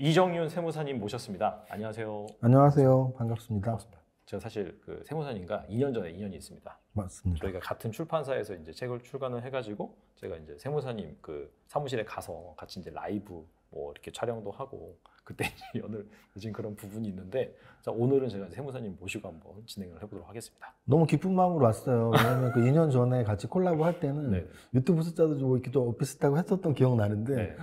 이정윤 세무사님 모셨습니다. 안녕하세요. 안녕하세요. 반갑습니다. 반갑습니다. 제가 사실 그 세무사님과 2년 전에 인연이 있습니다. 맞습니다. 저희가 같은 출판사에서 이제 책을 출간을 해가지고 제가 이제 세무사님 그 사무실에 가서 같이 이제 라이브 뭐 이렇게 촬영도 하고 그때 이제 연을 맺은 그런 부분이 있는데, 자, 오늘은 제가 세무사님 모시고 한번 진행을 해보도록 하겠습니다. 너무 기쁜 마음으로 왔어요. 왜냐면 그 2년 전에 같이 콜라보 할 때는 네. 유튜브 숫자도 좀 이렇게 좀 비슷하고 했었던 기억 나는데 네.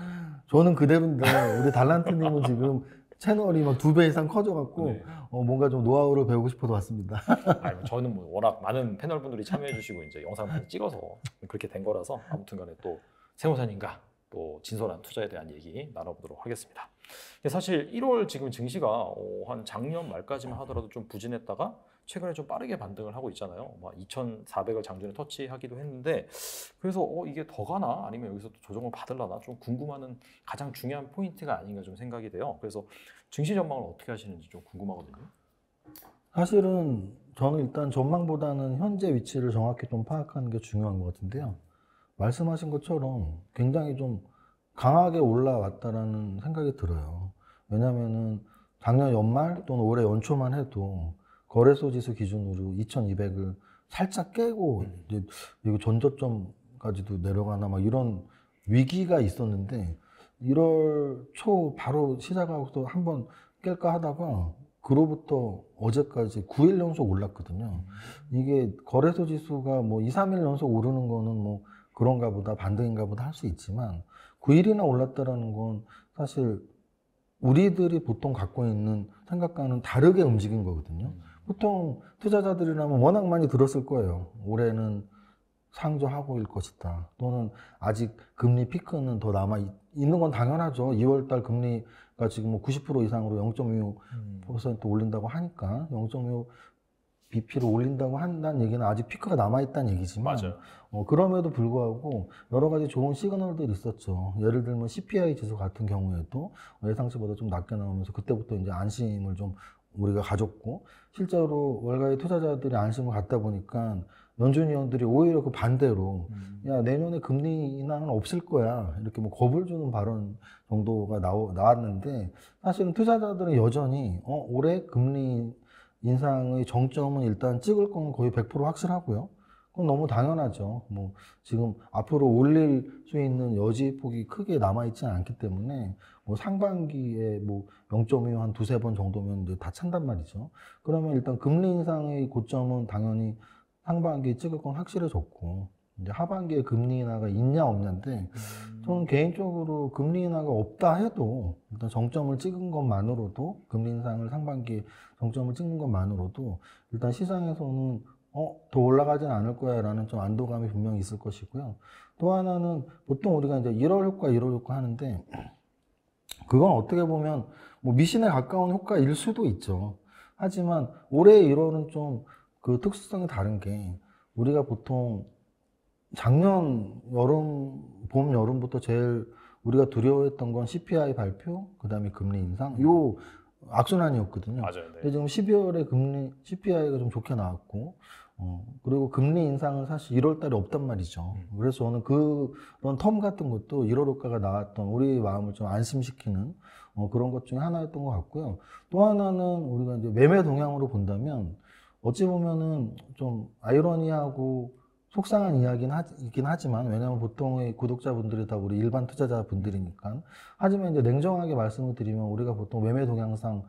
저는 그대로인데 우리 달란트님은 지금 채널이 막 2배 이상 커져갖고 네. 뭔가 좀 노하우를 배우고 싶어서 왔습니다. 아니, 저는 뭐 워낙 많은 패널분들이 참여해주시고 이제 영상 많이 찍어서 그렇게 된 거라서 아무튼간에 또 세무사님과 또 진솔한 투자에 대한 얘기 나눠보도록 하겠습니다. 근데 사실 1월 지금 증시가 한 작년 말까지만 하더라도 좀 부진했다가 최근에 좀 빠르게 반등을 하고 있잖아요. 2,400을 장중에 터치하기도 했는데, 그래서 이게 더 가나 아니면 여기서 또 조정을 받으려나 좀 궁금한 가장 중요한 포인트가 아닌가 좀 생각이 돼요. 그래서 증시 전망을 어떻게 하시는지 좀 궁금하거든요. 사실은 저는 일단 전망보다는 현재 위치를 정확히 좀 파악하는 게 중요한 것 같은데요. 말씀하신 것처럼 굉장히 좀 강하게 올라왔다라는 생각이 들어요. 왜냐면은 작년 연말 또는 올해 연초만 해도 거래소 지수 기준으로 2200을 살짝 깨고 이제 이거 전저점까지도 내려가나 막 이런 위기가 있었는데 1월 초 바로 시작하고서 한번 깰까 하다가 그로부터 어제까지 9일 연속 올랐거든요. 이게 거래소 지수가 뭐 2, 3일 연속 오르는 거는 뭐 그런가 보다 반등인가 보다 할 수 있지만 9일이나 올랐다라는 건 사실 우리들이 보통 갖고 있는 생각과는 다르게 움직인 거거든요. 보통 투자자들이라면 워낙 많이 들었을 거예요. 올해는 상저하고일 것이다. 또는 아직 금리 피크는 더 남아 있는 건 당연하죠. 2월달 금리가 지금 뭐 90% 이상으로 0.25% 올린다고 하니까 0.25 BP를 올린다고 한다는 얘기는 아직 피크가 남아있다는 얘기지만, 맞아요. 그럼에도 불구하고 여러 가지 좋은 시그널들이 있었죠. 예를 들면 CPI 지수 같은 경우에도 예상치보다 좀 낮게 나오면서 그때부터 이제 안심을 좀 우리가 가졌고, 실제로 월가의 투자자들이 안심을 갖다 보니까 연준 위원들이 오히려 그 반대로 야, 내년에 금리 인하는 없을 거야, 이렇게 뭐 겁을 주는 발언 정도가 나왔는데, 사실은 투자자들은 여전히 올해 금리 인상의 정점은 일단 찍을 건 거의 100% 확실하고요. 그건 너무 당연하죠. 뭐 지금 앞으로 올릴 수 있는 여지 폭이 크게 남아있지는 않기 때문에 뭐 상반기에 뭐 0.25 한 두세 번 정도면 이제 다 찬단 말이죠. 그러면 일단 금리 인상의 고점은 당연히 상반기에 찍을 건 확실해졌고, 이제 하반기에 금리 인하가 있냐 없냐인데, 저는 개인적으로 금리 인하가 없다 해도 일단 정점을 찍은 것만으로도, 금리 인상을 상반기에 정점을 찍는 것만으로도 일단 시장에서는 더 올라가진 않을 거야 라는 좀 안도감이 분명히 있을 것이고요. 또 하나는 보통 우리가 이제 1월 효과 하는데, 그건 어떻게 보면 뭐 미신에 가까운 효과일 수도 있죠. 하지만 올해 1월은 좀 그 특수성이 다른 게, 우리가 보통 작년 봄, 여름부터 제일 우리가 두려워했던 건 CPI 발표, 그 다음에 금리 인상, 요 악순환이었거든요. 맞아요. 네. 근데 지금 12월에 CPI가 좀 좋게 나왔고, 그리고 금리 인상은 사실 1월 달에 없단 말이죠. 그래서 저는 그런 텀 같은 것도 1월 효과가 나왔던 우리 마음을 좀 안심시키는 그런 것 중에 하나였던 것 같고요. 또 하나는 우리가 이제 매매 동향으로 본다면, 어찌 보면은 좀 아이러니하고 속상한 이야기는 하지만, 왜냐하면 보통의 구독자분들이 다 우리 일반 투자자분들이니까. 하지만 이제 냉정하게 말씀을 드리면, 우리가 보통 매매 동향상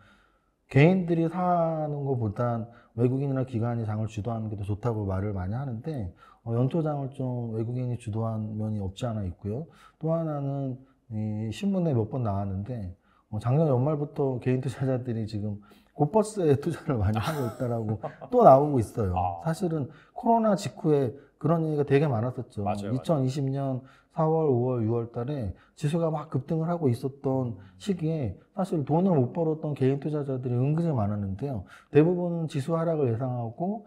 개인들이 사는 것보단 외국인이나 기관이 장을 주도하는 게 더 좋다고 말을 많이 하는데, 연초장을 좀 외국인이 주도한 면이 없지 않아 있고요. 또 하나는 이 신문에 몇 번 나왔는데, 작년 연말부터 개인 투자자들이 지금 고버스에 투자를 많이 하고 있다라고 또 나오고 있어요. 사실은 코로나 직후에 그런 얘기가 되게 많았었죠. 맞아요. 2020년 4월, 5월, 6월 달에 지수가 막 급등을 하고 있었던 시기에 사실 돈을 못 벌었던 개인 투자자들이 은근히 많았는데요. 대부분은 지수 하락을 예상하고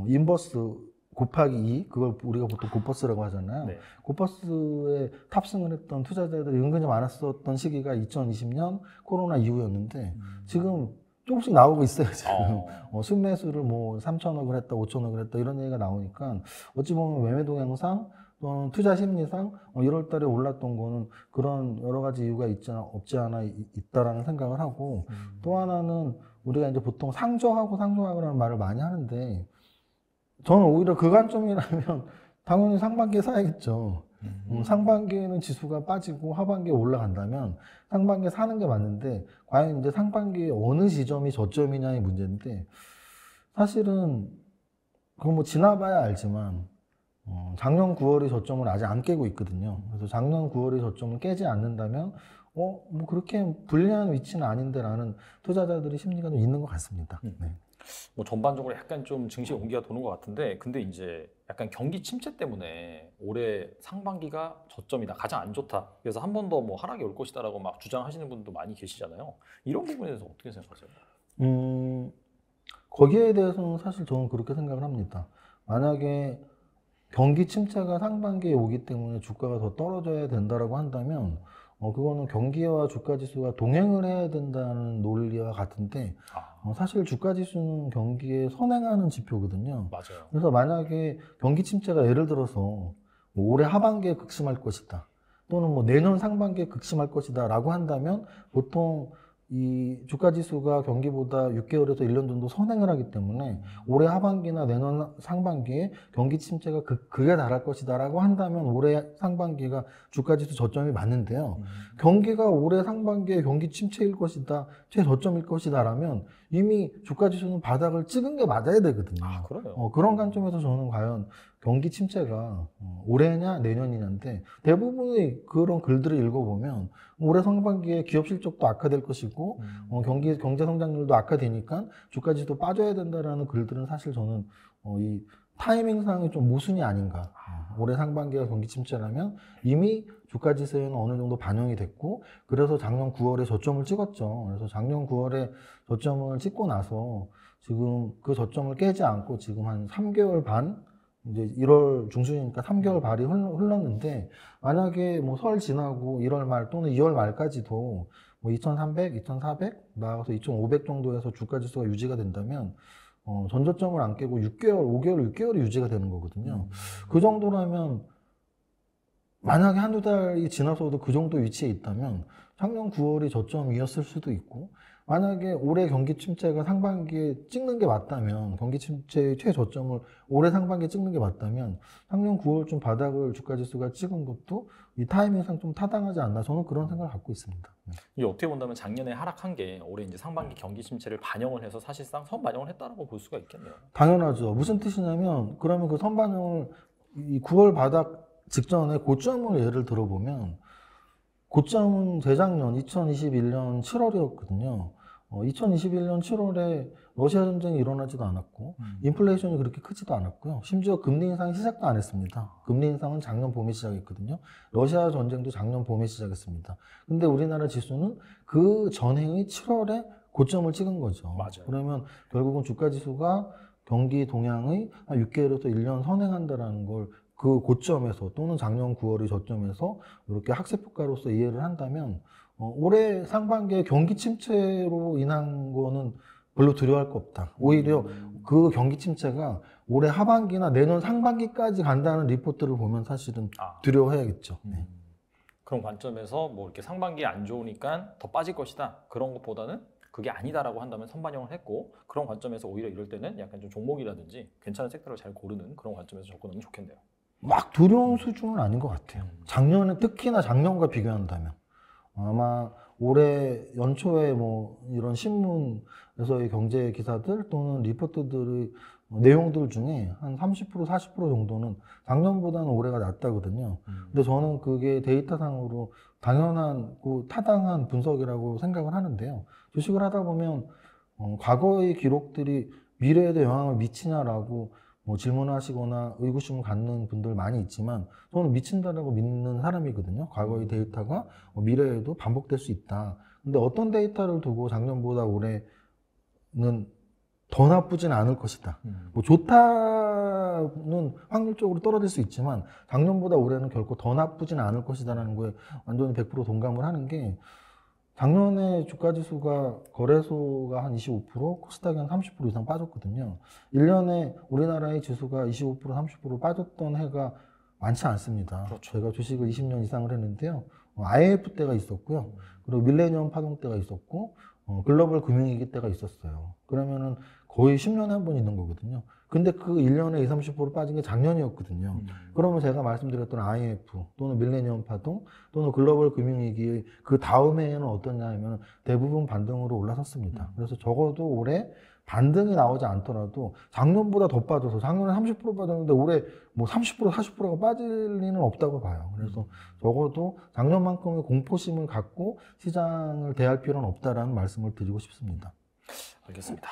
인버스 곱하기 2, 그걸 우리가 보통 고버스라고 하잖아요. 네. 고버스에 탑승을 했던 투자자들이 은근히 많았었던 시기가 2020년 코로나 이후였는데, 지금 조금씩 나오고 있어요, 지금. 순매수를 뭐 3천억을 했다, 5천억을 했다, 이런 얘기가 나오니까, 어찌 보면 매매 동향상 또는 투자 심리상 1월 달에 올랐던 거는 그런 여러 가지 이유가 없지 않아 있다라는 생각을 하고 또 하나는 우리가 이제 보통 상저하고라는 말을 많이 하는데 저는 오히려 그 관점이라면 당연히 상반기에 사야겠죠. 상반기에는 지수가 빠지고 하반기에 올라간다면 상반기에 사는 게 맞는데 과연 이제 상반기에 어느 지점이 저점이냐의 문제인데 사실은 그거 뭐 지나봐야 알지만 작년 9월이 저점을 아직 안 깨고 있거든요. 그래서 작년 9월이 저점을 깨지 않는다면 뭐 그렇게 불리한 위치는 아닌데라는 투자자들의 심리가 좀 있는 것 같습니다. 네. 뭐 전반적으로 약간 좀 증시 공기가 도는 것 같은데 근데 이제 약간 경기 침체 때문에 올해 상반기가 저점이다 가장 안 좋다 그래서 한 번 더 뭐 하락이 올 것이다라고 막 주장하시는 분도 많이 계시잖아요. 이런 부분에 대해서 어떻게 생각하세요? 거기에 대해서는 사실 저는 그렇게 생각을 합니다. 만약에 경기 침체가 상반기에 오기 때문에 주가가 더 떨어져야 된다라고 한다면 그거는 경기와 주가 지수가 동행을 해야 된다는 논리와 같은데 사실 주가 지수는 경기에 선행하는 지표거든요. 맞아요. 그래서 만약에 경기 침체가 예를 들어서 뭐 올해 하반기에 극심할 것이다 또는 뭐 내년 상반기에 극심할 것이다 라고 한다면 보통 이 주가 지수가 경기보다 6개월에서 1년 정도 선행을 하기 때문에 올해 하반기나 내년 상반기에 경기 침체가 극에 달할 것이다라고 한다면 올해 상반기가 주가 지수 저점이 맞는데요. 경기가 올해 상반기에 경기 침체일 것이다, 최저점일 것이다라면 이미 주가 지수는 바닥을 찍은 게 맞아야 되거든요. 그래요? 그런 관점에서 저는 과연 경기 침체가 올해냐 내년이냐인데 대부분의 그런 글들을 읽어보면 올해 상반기에 기업 실적도 악화될 것이고 경제 성장률도 악화되니까 주가지수도 빠져야 된다라는 글들은 사실 저는 이 타이밍상이 좀 모순이 아닌가. 올해 상반기가 경기 침체라면 이미 주가지수에는 어느 정도 반영이 됐고 그래서 작년 9월에 저점을 찍었죠. 그래서 작년 9월에 저점을 찍고 나서 지금 그 저점을 깨지 않고 지금 한 3개월 반 이제 1월 중순이니까 3개월 발이 흘렀는데 만약에 뭐 설 지나고 1월 말 또는 2월 말까지도 뭐 2,300, 2,400 나가서 2,500 정도에서 주가 지수가 유지가 된다면 전저점을 안 깨고 6개월, 5개월, 6개월이 유지가 되는 거거든요. 그 정도라면 만약에 한두 달이 지나서도 그 정도 위치에 있다면 작년 9월이 저점이었을 수도 있고 만약에 올해 경기 침체가 상반기에 찍는 게 맞다면 경기 침체의 최저점을 올해 상반기에 찍는 게 맞다면 작년 9월쯤 바닥을 주가지수가 찍은 것도 이 타이밍상 좀 타당하지 않나 저는 그런 생각을 갖고 있습니다. 이게 어떻게 본다면 작년에 하락한 게 올해 이제 상반기 경기 침체를 반영을 해서 사실상 선반영을 했다라고 볼 수가 있겠네요. 당연하죠. 무슨 뜻이냐면 그러면 그 선반영을 이 9월 바닥 직전에 고점을 예를 들어보면 고점은 재작년 2021년 7월이었거든요. 2021년 7월에 러시아 전쟁이 일어나지도 않았고 인플레이션이 그렇게 크지도 않았고요. 심지어 금리 인상이 시작도 안 했습니다. 금리 인상은 작년 봄에 시작했거든요. 러시아 전쟁도 작년 봄에 시작했습니다. 근데 우리나라 지수는 그 전해의 7월에 고점을 찍은 거죠. 맞아요. 그러면 결국은 주가 지수가 경기 동향의 한 6개월에서 1년 선행한다라는 걸 그 고점에서 또는 작년 9월의 저점에서 이렇게 학습 효과로서 이해를 한다면 올해 상반기에 경기 침체로 인한 거는 별로 두려워할 거 없다. 오히려 그 경기 침체가 올해 하반기나 내년 상반기까지 간다는 리포트를 보면 사실은 두려워해야겠죠. 네. 그런 관점에서 뭐 이렇게 상반기에 안 좋으니까 더 빠질 것이다. 그런 것보다는 그게 아니다라고 한다면 선반영을 했고 그런 관점에서 오히려 이럴 때는 약간 좀 종목이라든지 괜찮은 섹터를 잘 고르는 그런 관점에서 접근하면 좋겠네요. 막 두려운 수준은 아닌 것 같아요. 작년에 특히나 작년과 비교한다면 아마 올해 연초에 뭐 이런 신문에서의 경제 기사들 또는 리포트들의 내용들 중에 한 30%, 40% 정도는 작년보다는 올해가 낫다거든요. 근데 저는 그게 데이터상으로 당연하고 타당한 분석이라고 생각을 하는데요. 주식을 하다 보면 과거의 기록들이 미래에도 영향을 미치냐라고 뭐 질문하시거나 의구심을 갖는 분들 많이 있지만 저는 미친다라고 믿는 사람이거든요. 과거의 데이터가 미래에도 반복될 수 있다. 근데 어떤 데이터를 두고 작년보다 올해는 더 나쁘진 않을 것이다. 뭐 좋다는 확률적으로 떨어질 수 있지만 작년보다 올해는 결코 더 나쁘진 않을 것이다라는 거에 완전히 100% 동감을 하는 게 작년에 주가지수가 거래소가 한 25%, 코스닥이 한 30% 이상 빠졌거든요. 1년에 우리나라의 지수가 25%, 30% 빠졌던 해가 많지 않습니다. 그렇죠. 제가 주식을 20년 이상을 했는데요. IMF 때가 있었고요. 그리고 밀레니엄 파동 때가 있었고, 글로벌 금융위기 때가 있었어요. 그러면은 거의 10년에 한 번 있는 거거든요. 근데 그 1년에 20, 30% 빠진 게 작년이었거든요. 그러면 제가 말씀드렸던 IMF 또는 밀레니엄 파동 또는 글로벌 금융위기 그 다음해에는 어떠냐 하면 대부분 반등으로 올라섰습니다. 그래서 적어도 올해 반등이 나오지 않더라도 작년보다 더 빠져서 작년에 30% 빠졌는데 올해 뭐 30%, 40%가 빠질 리는 없다고 봐요. 그래서 적어도 작년만큼의 공포심을 갖고 시장을 대할 필요는 없다라는 말씀을 드리고 싶습니다. 알겠습니다.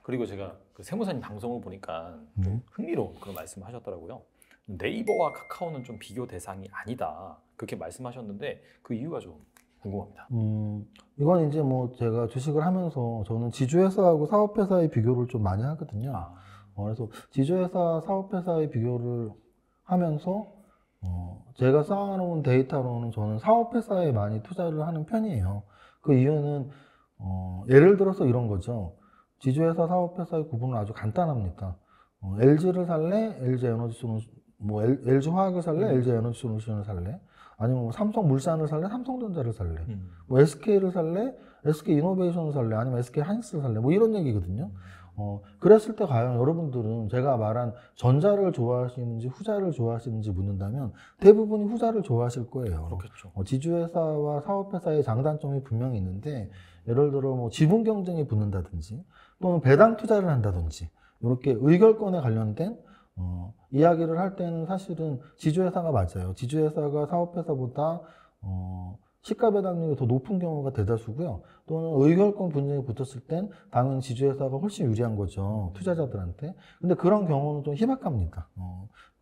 그리고 제가 그 세무사님 방송을 보니까 좀 흥미로운 그런 말씀을 하셨더라고요. 네이버와 카카오는 좀 비교 대상이 아니다. 그렇게 말씀하셨는데 그 이유가 좀 궁금합니다. 이건 이제 뭐 제가 주식을 하면서 저는 지주회사하고 사업회사의 비교를 좀 많이 하거든요. 그래서 지주회사, 사업회사의 비교를 하면서 제가 쌓아놓은 데이터로는 저는 사업회사에 많이 투자를 하는 편이에요. 그 이유는 예를 들어서 이런 거죠. 지주회사, 사업회사의 구분은 아주 간단합니다. LG를 살래? LG에너지솔루션, 뭐 LG화학을 살래? LG에너지솔루션을 살래? 아니면 뭐 삼성물산을 살래? 삼성전자를 살래? 뭐 SK를 살래? SK이노베이션을 살래? 아니면 SK하이닉스를 살래? 뭐 이런 얘기거든요. 그랬을 때 과연 여러분들은 제가 말한 전자를 좋아하시는지 후자를 좋아하시는지 묻는다면 대부분이 후자를 좋아하실 거예요. 그렇겠죠. 지주회사와 사업회사의 장단점이 분명히 있는데 예를 들어 뭐 지분 경쟁이 붙는다든지 또는 배당 투자를 한다든지 이렇게 의결권에 관련된 이야기를 할 때는 사실은 지주회사가 맞아요. 지주회사가 사업회사보다 시가 배당률이 더 높은 경우가 대다수고요. 또는 의결권 분쟁이 붙었을 땐 당연히 지주회사가 훨씬 유리한 거죠. 투자자들한테. 근데 그런 경우는 좀 희박합니다.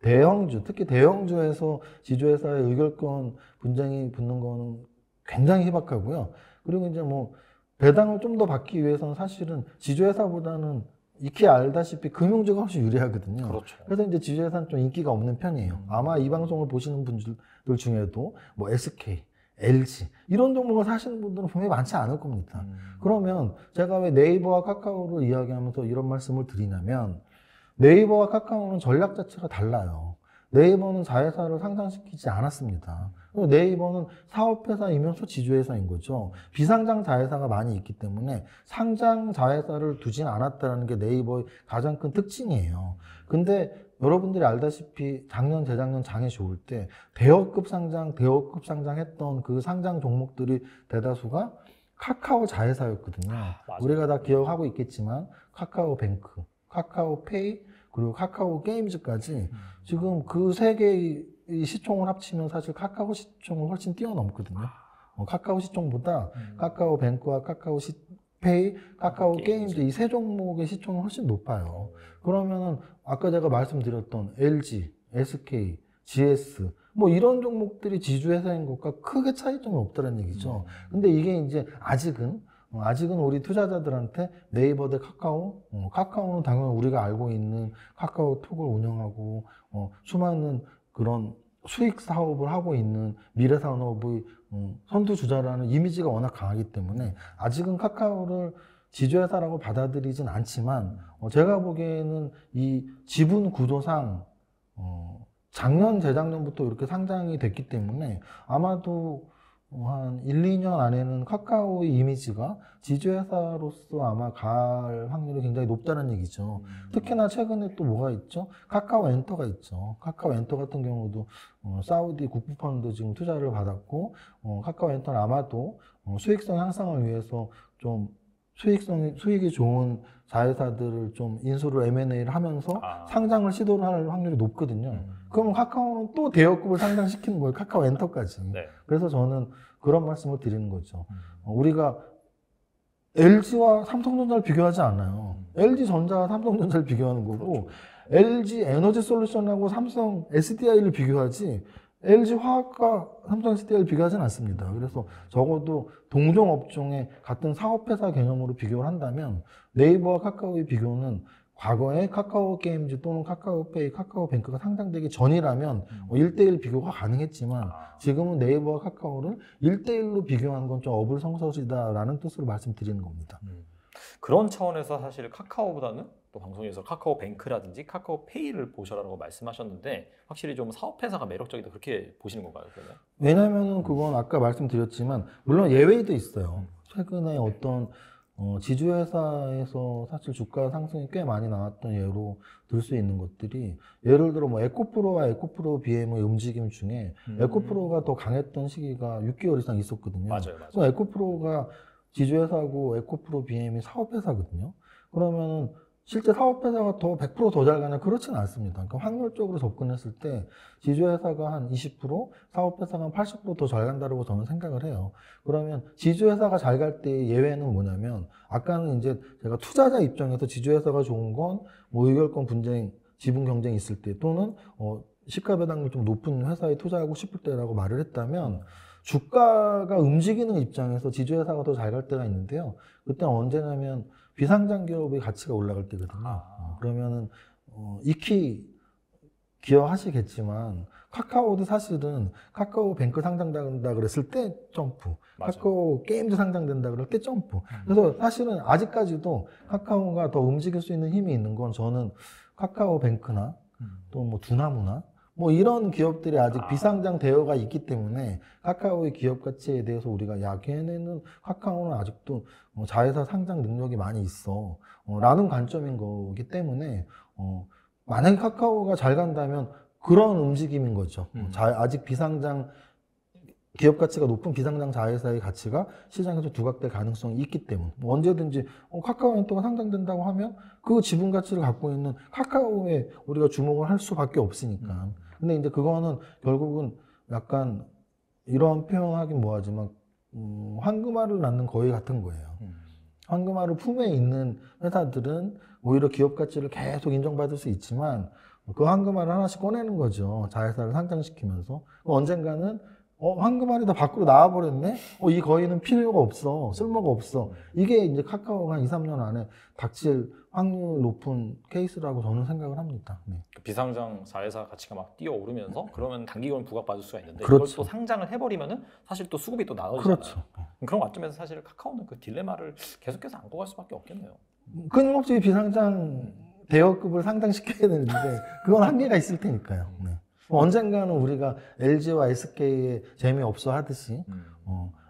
대형주, 특히 대형주에서 지주회사의 의결권 분쟁이 붙는 거는 굉장히 희박하고요. 그리고 이제 뭐 배당을 좀 더 받기 위해서는 사실은 지주회사보다는 익히 알다시피 금융주가 훨씬 유리하거든요. 그렇죠. 그래서 이제 지주회사는 좀 인기가 없는 편이에요. 아마 이 방송을 보시는 분들 중에도 뭐 SK, LG 이런 종목을 사시는 분들은 분명히 많지 않을 겁니다. 그러면 제가 왜 네이버와 카카오를 이야기하면서 이런 말씀을 드리냐면 네이버와 카카오는 전략 자체가 달라요. 네이버는 자회사를 상장시키지 않았습니다. 네이버는 사업회사이면서 지주회사인 거죠. 비상장 자회사가 많이 있기 때문에 상장 자회사를 두진 않았다는 게 네이버의 가장 큰 특징이에요. 근데 여러분들이 알다시피 작년, 재작년 장이 좋을 때 대여급 상장했던 그 상장 종목들이 대다수가 카카오 자회사였거든요. 우리가 다 기억하고 있겠지만 카카오뱅크, 카카오페이, 그리고 카카오 게임즈까지 지금 그 세 개의 시총을 합치면 사실 카카오 시총을 훨씬 뛰어넘거든요. 카카오 시총보다 카카오뱅크와 카카오페이, 카카오 게임즈 이 세 종목의 시총은 훨씬 높아요. 그러면은 아까 제가 말씀드렸던 LG, SK, GS 뭐 이런 종목들이 지주회사인 것과 크게 차이점이 없다는 얘기죠. 근데 이게 이제 아직은 우리 투자자들한테 네이버 대 카카오, 카카오는 당연히 우리가 알고 있는 카카오톡을 운영하고 수많은 그런 수익 사업을 하고 있는 미래산업의 선두주자라는 이미지가 워낙 강하기 때문에 아직은 카카오를 지주회사라고 받아들이진 않지만 제가 보기에는 이 지분 구조상 작년, 재작년부터 이렇게 상장이 됐기 때문에 아마도 한 1, 2년 안에는 카카오의 이미지가 지주회사로서 아마 갈 확률이 굉장히 높다는 얘기죠. 특히나 최근에 또 뭐가 있죠? 카카오 엔터가 있죠. 카카오 엔터 같은 경우도 사우디 국부펀드 지금 투자를 받았고 카카오 엔터는 아마도 수익성 향상을 위해서 좀 수익이 좋은 자회사들을 좀 인수를 M&A를 하면서 상장을 시도를 할 확률이 높거든요. 그러면 카카오는 또 대여급을 상장시키는 거예요. 카카오 엔터까지. 네. 그래서 저는 그런 말씀을 드리는 거죠. 우리가 LG와 삼성전자를 비교하지 않아요. LG전자와 삼성전자를 비교하는 거고 LG 에너지 솔루션하고 삼성 SDI를 비교하지 LG화학과 삼성 SDI를 비교하지는 않습니다. 그래서 적어도 동종 업종의 같은 사업회사 개념으로 비교를 한다면 네이버와 카카오의 비교는 과거에 카카오 게임즈 또는 카카오페이, 카카오뱅크가 상장되기 전이라면 1대1 비교가 가능했지만 지금은 네이버와 카카오를 1대1로 비교하는 건 좀 어불성설이다라는 뜻으로 말씀드리는 겁니다. 그런 차원에서 사실 카카오보다는 또 방송에서 카카오뱅크라든지 카카오페이를 보셔라라고 말씀하셨는데 확실히 좀 사업회사가 매력적이다 그렇게 보시는 건가요? 그러면? 왜냐면은 그건 아까 말씀드렸지만 물론 예외도 있어요. 최근에 어떤 지주회사에서 사실 주가 상승이 꽤 많이 나왔던 예로 들 수 있는 것들이 예를 들어 뭐 에코프로와 에코프로 BM의 움직임 중에 에코프로가 더 강했던 시기가 6개월 이상 있었거든요. 맞아요. 그래서 에코프로가 지주회사고 에코프로 BM이 사업회사거든요. 그러면은 실제 사업회사가 더 100% 더 잘 가냐? 그렇지는 않습니다. 그러니까 확률적으로 접근했을 때 지주회사가 한 20%, 사업회사가 한 80% 더 잘 간다고 저는 생각을 해요. 그러면 지주회사가 잘 갈 때 예외는 뭐냐면 아까는 이제 제가 투자자 입장에서 지주회사가 좋은 건 뭐 의결권 분쟁, 지분 경쟁이 있을 때 또는 시가 배당률 좀 높은 회사에 투자하고 싶을 때라고 말을 했다면 주가가 움직이는 입장에서 지주회사가 더 잘 갈 때가 있는데요. 그때는 언제냐면 비상장 기업의 가치가 올라갈 때거든요. 그러면은 익히 기억하시겠지만 카카오도 사실은 카카오뱅크 상장된다 그랬을 때 점프, 맞아요. 카카오 게임도 상장된다 그럴 때 점프. 그래서 사실은 아직까지도 카카오가 더 움직일 수 있는 힘이 있는 건 저는 카카오뱅크나 또 뭐 두나무나 뭐 이런 기업들이 아직 비상장 대여가 있기 때문에 카카오의 기업 가치에 대해서 우리가 야 걔네는 카카오는 아직도 자회사 상장 능력이 많이 있어 라는 관점인 거기 때문에 만약에 카카오가 잘 간다면 그런 움직임인 거죠. 아직 비상장 기업 가치가 높은 비상장 자회사의 가치가 시장에서 두각될 가능성이 있기 때문에 언제든지 카카오엔터가 상장된다고 하면 그 지분 가치를 갖고 있는 카카오에 우리가 주목을 할 수밖에 없으니까. 근데 이제 그거는 결국은 약간 이런 표현하긴 뭐하지만 황금알을 낳는 거위 같은 거예요. 황금알을 품에 있는 회사들은 오히려 기업 가치를 계속 인정받을 수 있지만 그 황금알을 하나씩 꺼내는 거죠. 자회사를 상장시키면서 언젠가는 황금알이 다 밖으로 나와버렸네? 이 거위는 필요가 없어. 쓸모가 없어. 이게 이제 카카오가 한 2, 3년 안에 닥칠 확률 높은 케이스라고 저는 생각을 합니다. 네. 비상장 자회사 가치가 막 뛰어오르면서 그러면 단기간 부각받을 수가 있는데 그렇죠. 이걸 또 상장을 해버리면은 사실 또 수급이 또 나눠지잖아요. 그렇죠. 그런 관점에서 사실 카카오는 그 딜레마를 계속해서 안고 갈 수밖에 없겠네요. 끊임없이 비상장 대여급을 상장시켜야 되는데 그건 한계가 있을 테니까요. 네. 언젠가는 우리가 LG와 SK의 재미없어 하듯이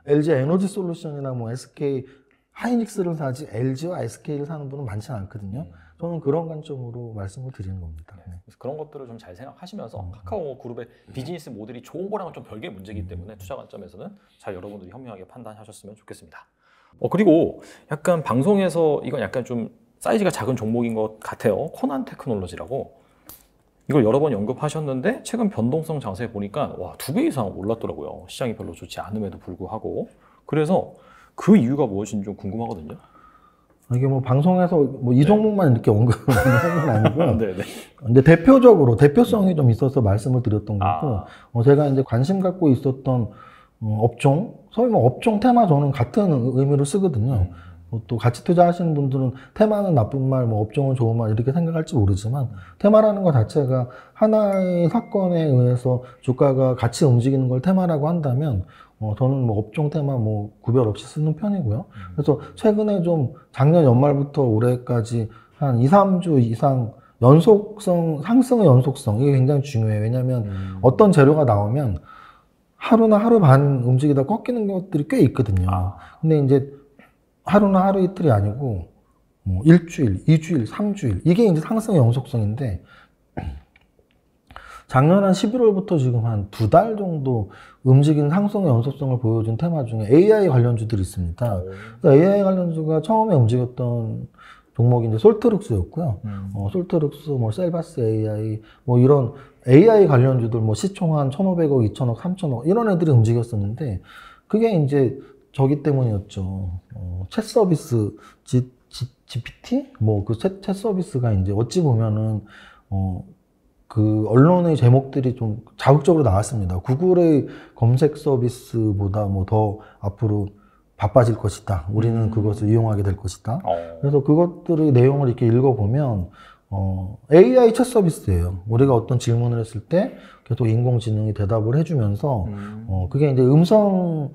LG 에너지 솔루션이나 뭐 SK 하이닉스를 사지 LG와 SK를 사는 분은 많지 않거든요. 저는 그런 관점으로 말씀을 드리는 겁니다. 네. 그래서 그런 것들을 좀 잘 생각하시면서 카카오 그룹의 비즈니스 모델이 좋은 거랑은 좀 별개의 문제이기 때문에 투자 관점에서는 잘 여러분들이 현명하게 판단하셨으면 좋겠습니다. 그리고 약간 방송에서 이건 약간 좀 사이즈가 작은 종목인 것 같아요. 코난 테크놀로지라고. 이걸 여러 번 언급하셨는데 최근 변동성 장세에 보니까 와, 2배 이상 올랐더라고요. 시장이 별로 좋지 않음에도 불구하고. 그래서 그 이유가 무엇인지 좀 궁금하거든요. 이게 뭐 방송에서 뭐 이 종목만 이렇게 언급하는 건 아니고요. 네네. 근데 대표적으로 대표성이 좀 있어서 말씀을 드렸던 거고, 제가 이제 관심 갖고 있었던 업종, 소위 뭐 업종 테마 저는 같은 의미로 쓰거든요. 또 같이 투자하시는 분들은 테마는 나쁜 말, 뭐 업종은 좋은 말 이렇게 생각할지 모르지만 테마라는 것 자체가 하나의 사건에 의해서 주가가 같이 움직이는 걸 테마라고 한다면 저는 뭐 업종 테마 뭐 구별 없이 쓰는 편이고요. 그래서 최근에 좀 작년 연말부터 올해까지 한 2, 3주 이상 연속성, 상승의 연속성 이게 굉장히 중요해요. 왜냐하면 어떤 재료가 나오면 하루나 하루 반 움직이다 꺾이는 것들이 꽤 있거든요. 근데 이제 하루나 하루 이틀이 아니고 뭐 일주일, 2주일, 3주일 이게 이제 상승의 연속성인데 작년 한 11월부터 지금 한 2달 정도 움직이는 상승의 연속성을 보여준 테마 중에 AI 관련주들이 있습니다. AI 관련주가 처음에 움직였던 종목이 이제 솔트룩스였고요. 솔트룩스, 뭐 셀바스 AI, 뭐 이런 AI 관련주들 뭐 시총 한 1,500억, 2,000억, 3,000억 이런 애들이 움직였었는데 그게 이제 저기 때문이었죠. 챗 서비스, GPT? 뭐 그 챗 서비스가 이제 어찌 보면은, 그 언론의 제목들이 좀 자극적으로 나왔습니다. 구글의 검색 서비스보다 뭐 더 앞으로 바빠질 것이다. 우리는 그것을 이용하게 될 것이다. 그래서 그것들의 내용을 이렇게 읽어보면, AI 챗 서비스예요. 우리가 어떤 질문을 했을 때 계속 인공지능이 대답을 해주면서, 그게 이제 음성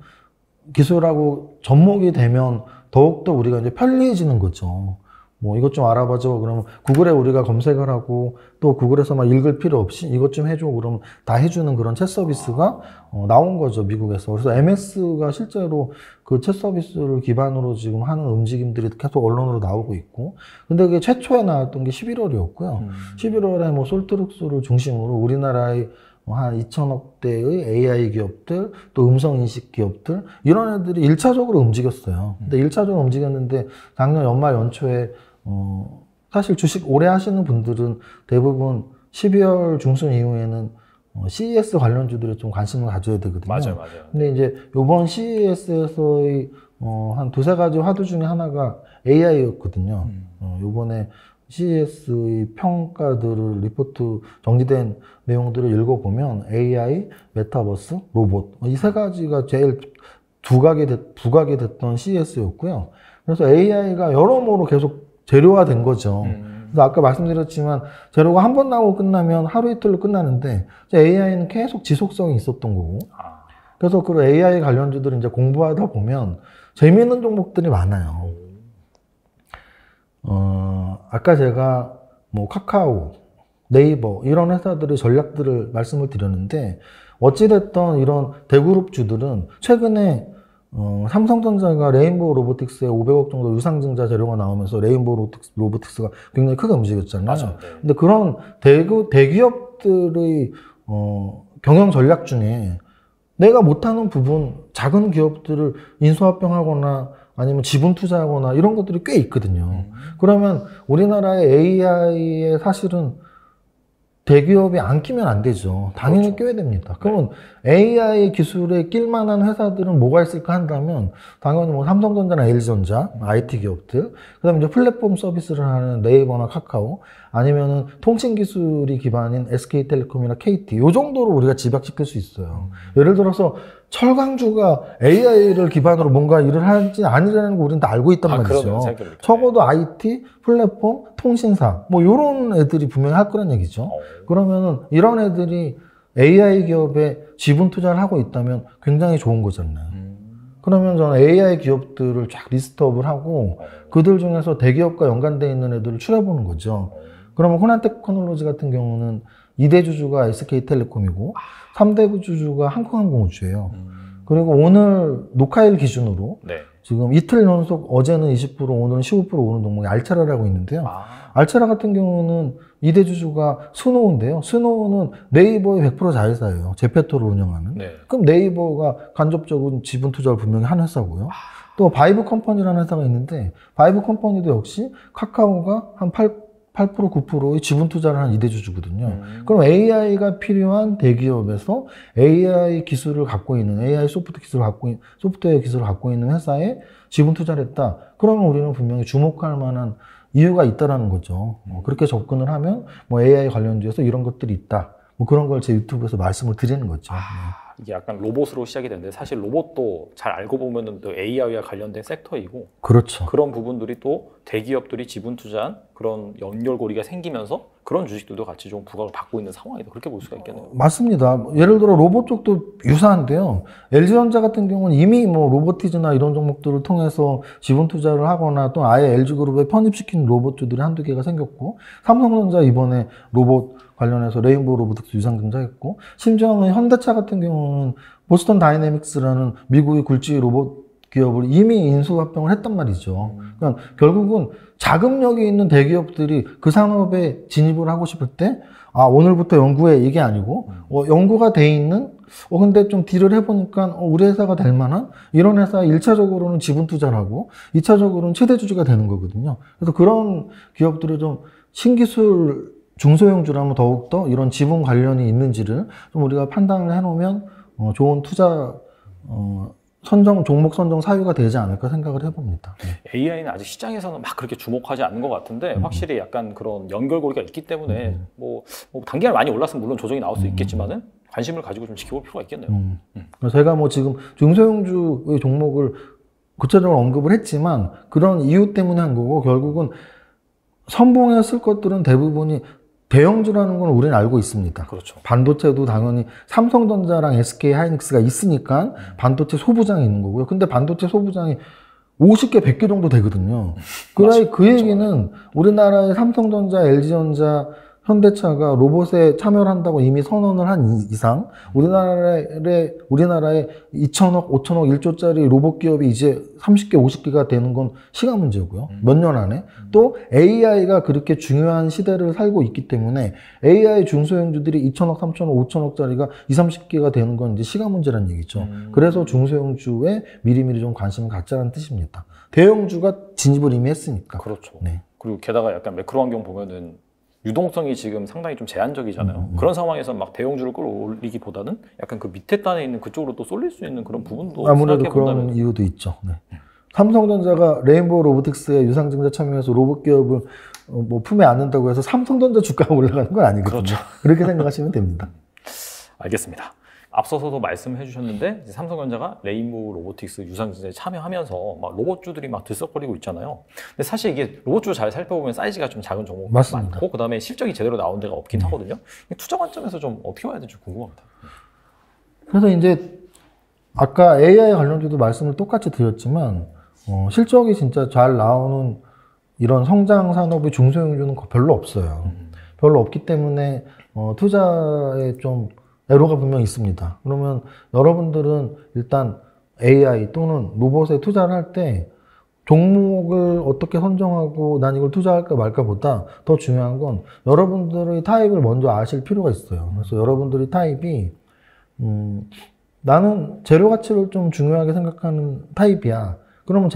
기술하고 접목이 되면 더욱더 우리가 이제 편리해지는 거죠. 뭐 이것 좀 알아봐줘. 그러면 구글에 우리가 검색을 하고 또 구글에서 막 읽을 필요 없이 이것 좀 해줘. 그러면 다 해주는 그런 챗 서비스가 나온 거죠, 미국에서. 그래서 MS가 실제로 그 챗 서비스를 기반으로 지금 하는 움직임들이 계속 언론으로 나오고 있고. 근데 그게 최초에 나왔던 게 11월이었고요. 11월에 뭐 솔트룩스를 중심으로 우리나라의 한 2천억대의 AI 기업들, 또 음성인식 기업들, 이런 애들이 1차적으로 움직였어요. 근데 1차적으로 움직였는데 작년 연말 연초에 사실 주식 오래 하시는 분들은 대부분 12월 중순 이후에는 CES 관련주들에 좀 관심을 가져야 되거든요. 맞아요. 근데 이제 이번 CES에서의 한 두세 가지 화두 중에 하나가 AI였거든요. 요번에 CES의 평가들을 리포트 정리된 내용들을 읽어보면 AI, 메타버스, 로봇 이 세 가지가 제일 부각이 됐던 CES였고요. 그래서 AI가 여러모로 계속 재료화된 거죠. 그래서 아까 말씀드렸지만 재료가 한 번 나오고 끝나면 하루 이틀로 끝나는데 AI는 계속 지속성이 있었던 거고. 그래서 그 AI 관련주들을 이제 공부하다 보면 재미있는 종목들이 많아요. 아까 제가 뭐 카카오, 네이버 이런 회사들의 전략들을 말씀을 드렸는데 어찌됐던 이런 대그룹주들은 최근에 삼성전자가 레인보우 로보틱스에 500억 정도 유상증자 재료가 나오면서 레인보우 로보틱스가 굉장히 크게 움직였잖아요. 맞아요. 네. 근데 그런 대기업들의 경영 전략 중에 내가 못하는 부분, 작은 기업들을 인수합병하거나 아니면 지분 투자하거나 이런 것들이 꽤 있거든요. 그러면 우리나라의 AI에 사실은 대기업이 안 끼면 안 되죠. 당연히 그렇죠. 껴야 됩니다. 그러면 AI 기술에 낄 만한 회사들은 뭐가 있을까 한다면 당연히 뭐 삼성전자나 LG전자, IT 기업들, 그다음에 이제 플랫폼 서비스를 하는 네이버나 카카오, 아니면은 통신 기술이 기반인 SK텔레콤이나 KT, 요 정도로 우리가 집약시킬 수 있어요. 예를 들어서 철강주가 AI를 기반으로 뭔가 일을 하지 아니라는 거 우리는 다 알고 있단 말이죠. 적어도 IT, 플랫폼, 통신사 뭐 이런 애들이 분명히 할 거란 얘기죠. 그러면은 이런 애들이 AI 기업에 지분 투자를 하고 있다면 굉장히 좋은 거잖아요. 그러면 저는 AI 기업들을 쫙 리스트업을 하고 그들 중에서 대기업과 연관되어 있는 애들을 추려보는 거죠. 그러면 호난테크놀로지 같은 경우는 2대 주주가 SK텔레콤이고 3대 주주가 한국항공우주예요. 그리고 오늘 녹화일 기준으로 지금 이틀 연속 어제는 20%, 오늘은 15% 오는 종목이 알체라라고 있는데요. 알체라 같은 경우는 2대 주주가 스노우인데요. 스노우는 네이버의 100% 자회사예요. 제페토를 운영하는. 그럼 네이버가 간접적으로 지분 투자를 분명히 하는 회사고요. 또 바이브 컴퍼니라는 회사가 있는데 바이브 컴퍼니도 역시 카카오가 한 8%, 9%의 지분 투자를 한 2대 주주거든요. 그럼 AI가 필요한 대기업에서 AI 기술을 갖고 있는, AI 소프트웨어 기술을 갖고 있는 회사에 지분 투자를 했다. 그러면 우리는 분명히 주목할 만한 이유가 있다라는 거죠. 그렇게 접근을 하면 뭐 AI 관련주에서 이런 것들이 있다. 뭐 그런 걸 제 유튜브에서 말씀을 드리는 거죠. 이게 약간 로봇으로 시작이 되는데 사실 로봇도 잘 알고 보면은 또 AI와 관련된 섹터이고 그렇죠. 그런 부분들이 또 대기업들이 지분 투자한 그런 연결고리가 생기면서 그런 주식들도 같이 좀 부각을 받고 있는 상황이다. 그렇게 볼 수가 있겠네요. 맞습니다. 예를 들어 로봇 쪽도 유사한데요. LG전자 같은 경우는 이미 뭐 로보티즈나 이런 종목들을 통해서 지분 투자를 하거나 또 아예 LG그룹에 편입시킨 로봇주들이 한두 개가 생겼고 삼성전자 이번에 로봇 관련해서 레인보우 로보틱스 유상증자했고 심지어는 현대차 같은 경우는 보스턴 다이내믹스라는 미국의 굴지 로봇 기업을 이미 인수합병을 했단 말이죠. 그러니까 결국은 자금력이 있는 대기업들이 그 산업에 진입을 하고 싶을 때 오늘부터 연구해 이게 아니고 연구가 돼 있는 근데 좀 딜을 해보니까 우리 회사가 될 만한 이런 회사 1차적으로는 지분 투자를 하고 2차적으로는 최대 주주가 되는 거거든요. 그래서 그런 기업들을 좀 신기술 중소형주라면 더욱더 이런 지분 관련이 있는지를 좀 우리가 판단을 해놓으면 좋은 투자 종목 선정 사유가 되지 않을까 생각을 해봅니다. AI는 아직 시장에서는 막 그렇게 주목하지 않는 것 같은데 확실히 약간 그런 연결고리가 있기 때문에 뭐 단기간 많이 올랐으면 물론 조정이 나올 수 있겠지만은 관심을 가지고 좀 지켜볼 필요가 있겠네요. 그래서 제가 뭐 지금 중소형주의 종목을 구체적으로 언급을 했지만 그런 이유 때문에 한 거고 결국은 선봉했을 것들은 대부분이 대형주라는 건 우리는 알고 있습니다. 그렇죠. 반도체도 당연히 삼성전자랑 SK 하이닉스가 있으니까 반도체 소부장이 있는 거고요. 근데 반도체 소부장이 50개, 100개 정도 되거든요. 그 얘기는 우리나라의 삼성전자, LG전자, 현대차가 로봇에 참여를 한다고 이미 선언을 한 이상 우리나라에 2천억, 5천억, 1조짜리 로봇 기업이 이제 30개, 50개가 되는 건 시간 문제고요. 몇 년 안에. 또 AI가 그렇게 중요한 시대를 살고 있기 때문에 AI 중소형주들이 2천억, 3천억, 5천억짜리가 20, 30개가 되는 건 이제 시간 문제라는 얘기죠. 그래서 중소형주에 미리미리 좀 관심을 갖자는 뜻입니다. 대형주가 진입을 이미 했으니까. 그렇죠. 네. 그리고 게다가 약간 매크로 환경 보면은 유동성이 지금 상당히 좀 제한적이잖아요. 그런 상황에서 막 대형주를 끌어올리기보다는 약간 그 밑에 단에 있는 그쪽으로 또 쏠릴 수 있는 그런 부분도 아무래도 그런 이유도 있죠. 네. 삼성전자가 레인보우 로보틱스에 유상증자 참여해서 로봇 기업을 뭐 품에 안는다고 해서 삼성전자 주가가 올라가는 건 아니거든요. 그렇죠. 그렇게 생각하시면 됩니다. 알겠습니다. 앞서서도 말씀해 주셨는데 이제 삼성전자가 레인보우 로보틱스 유상증자에 참여하면서 막 로봇주들이 막 들썩거리고 있잖아요. 근데 사실 이게 로봇주 잘 살펴보면 사이즈가 좀 작은 종목이 많고 그다음에 실적이 제대로 나온 데가 없긴 하거든요. 투자 관점에서 좀 어떻게 봐야 될지 궁금합니다. 그래서 이제 아까 AI 관련주도 말씀을 똑같이 드렸지만 실적이 진짜 잘 나오는 이런 성장 산업의 중소형주는 별로 없어요. 별로 없기 때문에 투자에 좀 애로가 분명 있습니다. 그러면 여러분들은 일단 AI 또는 로봇에 투자를 할 때 종목을 어떻게 선정하고 난 이걸 투자할까 말까 보다 더 중요한 건 여러분들의 타입을 먼저 아실 필요가 있어요. 그래서 여러분들의 타입이 나는 재료 가치를 좀 중요하게 생각하는 타입이야. 그러면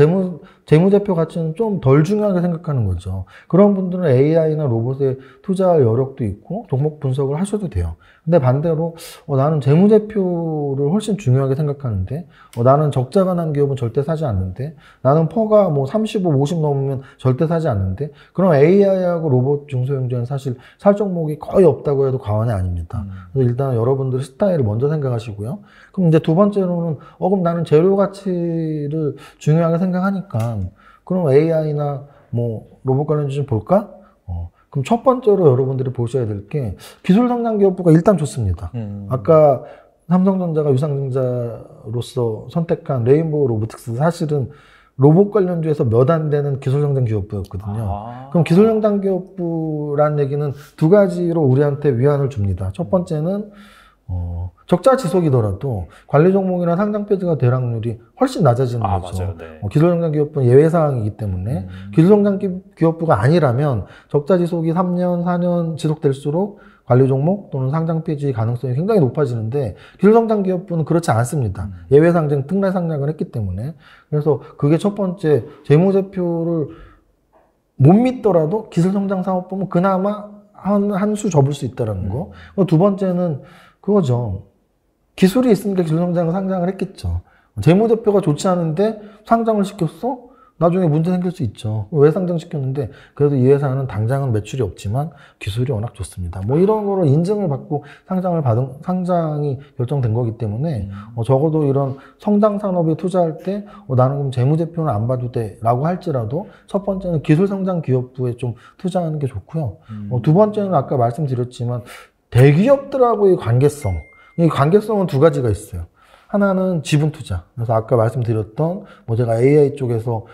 재무제표 가치는 좀 덜 중요하게 생각하는 거죠. 그런 분들은 AI나 로봇에 투자할 여력도 있고 종목 분석을 하셔도 돼요. 근데 반대로 나는 재무제표를 훨씬 중요하게 생각하는데 나는 적자가 난 기업은 절대 사지 않는데 나는 퍼가 뭐 35, 50 넘으면 절대 사지 않는데 그럼 AI하고 로봇 중소형주는 사실 살 종목이 거의 없다고 해도 과언이 아닙니다. 그래서 일단 여러분들 스타일을 먼저 생각하시고요. 그럼 이제 두 번째로는 그럼 나는 재료 가치를 중요하게 생각하니까 그럼 AI나 뭐 로봇 관련주 좀 볼까? 그럼 첫 번째로 여러분들이 보셔야 될 게 기술 성장 기업부가 일단 좋습니다. 아까 삼성전자가 유상증자로서 선택한 레인보우 로보틱스 사실은 로봇 관련주에서 몇 안 되는 기술 성장 기업부였거든요. 그럼 기술 성장 기업부라는 얘기는 두 가지로 우리한테 위안을 줍니다. 첫 번째는 적자 지속이더라도 관리 종목이나 상장 폐지가 될 확률이 훨씬 낮아지는 거죠. 맞아요. 네. 기술성장 기업부는 예외 사항이기 때문에 기술성장 기업부가 아니라면 적자 지속이 3년, 4년 지속될수록 관리 종목 또는 상장 폐지 가능성이 굉장히 높아지는데 기술성장 기업부는 그렇지 않습니다. 예외 상장, 특례 상장을 했기 때문에 그래서 그게 첫 번째 재무제표를 못 믿더라도 기술성장 사업 보면 그나마 한 수 접을 수 있다는 거. 두 번째는 그거죠. 기술이 있으니까 기술성장을 상장을 했겠죠. 재무제표가 좋지 않은데 상장을 시켰어? 나중에 문제 생길 수 있죠. 왜 상장시켰는데 그래도 이 회사는 당장은 매출이 없지만 기술이 워낙 좋습니다. 뭐 이런 거로 인증을 받고 상장이 결정된 거기 때문에 적어도 이런 성장 산업에 투자할 때 나는 그럼 재무제표는 안 봐도 돼 라고 할지라도 첫 번째는 기술성장 기업부에 좀 투자하는 게 좋고요. 두 번째는 아까 말씀드렸지만 대기업들하고의 관계성. 이 관계성은 두 가지가 있어요. 하나는 지분 투자. 그래서 아까 말씀드렸던 제가 AI 쪽에서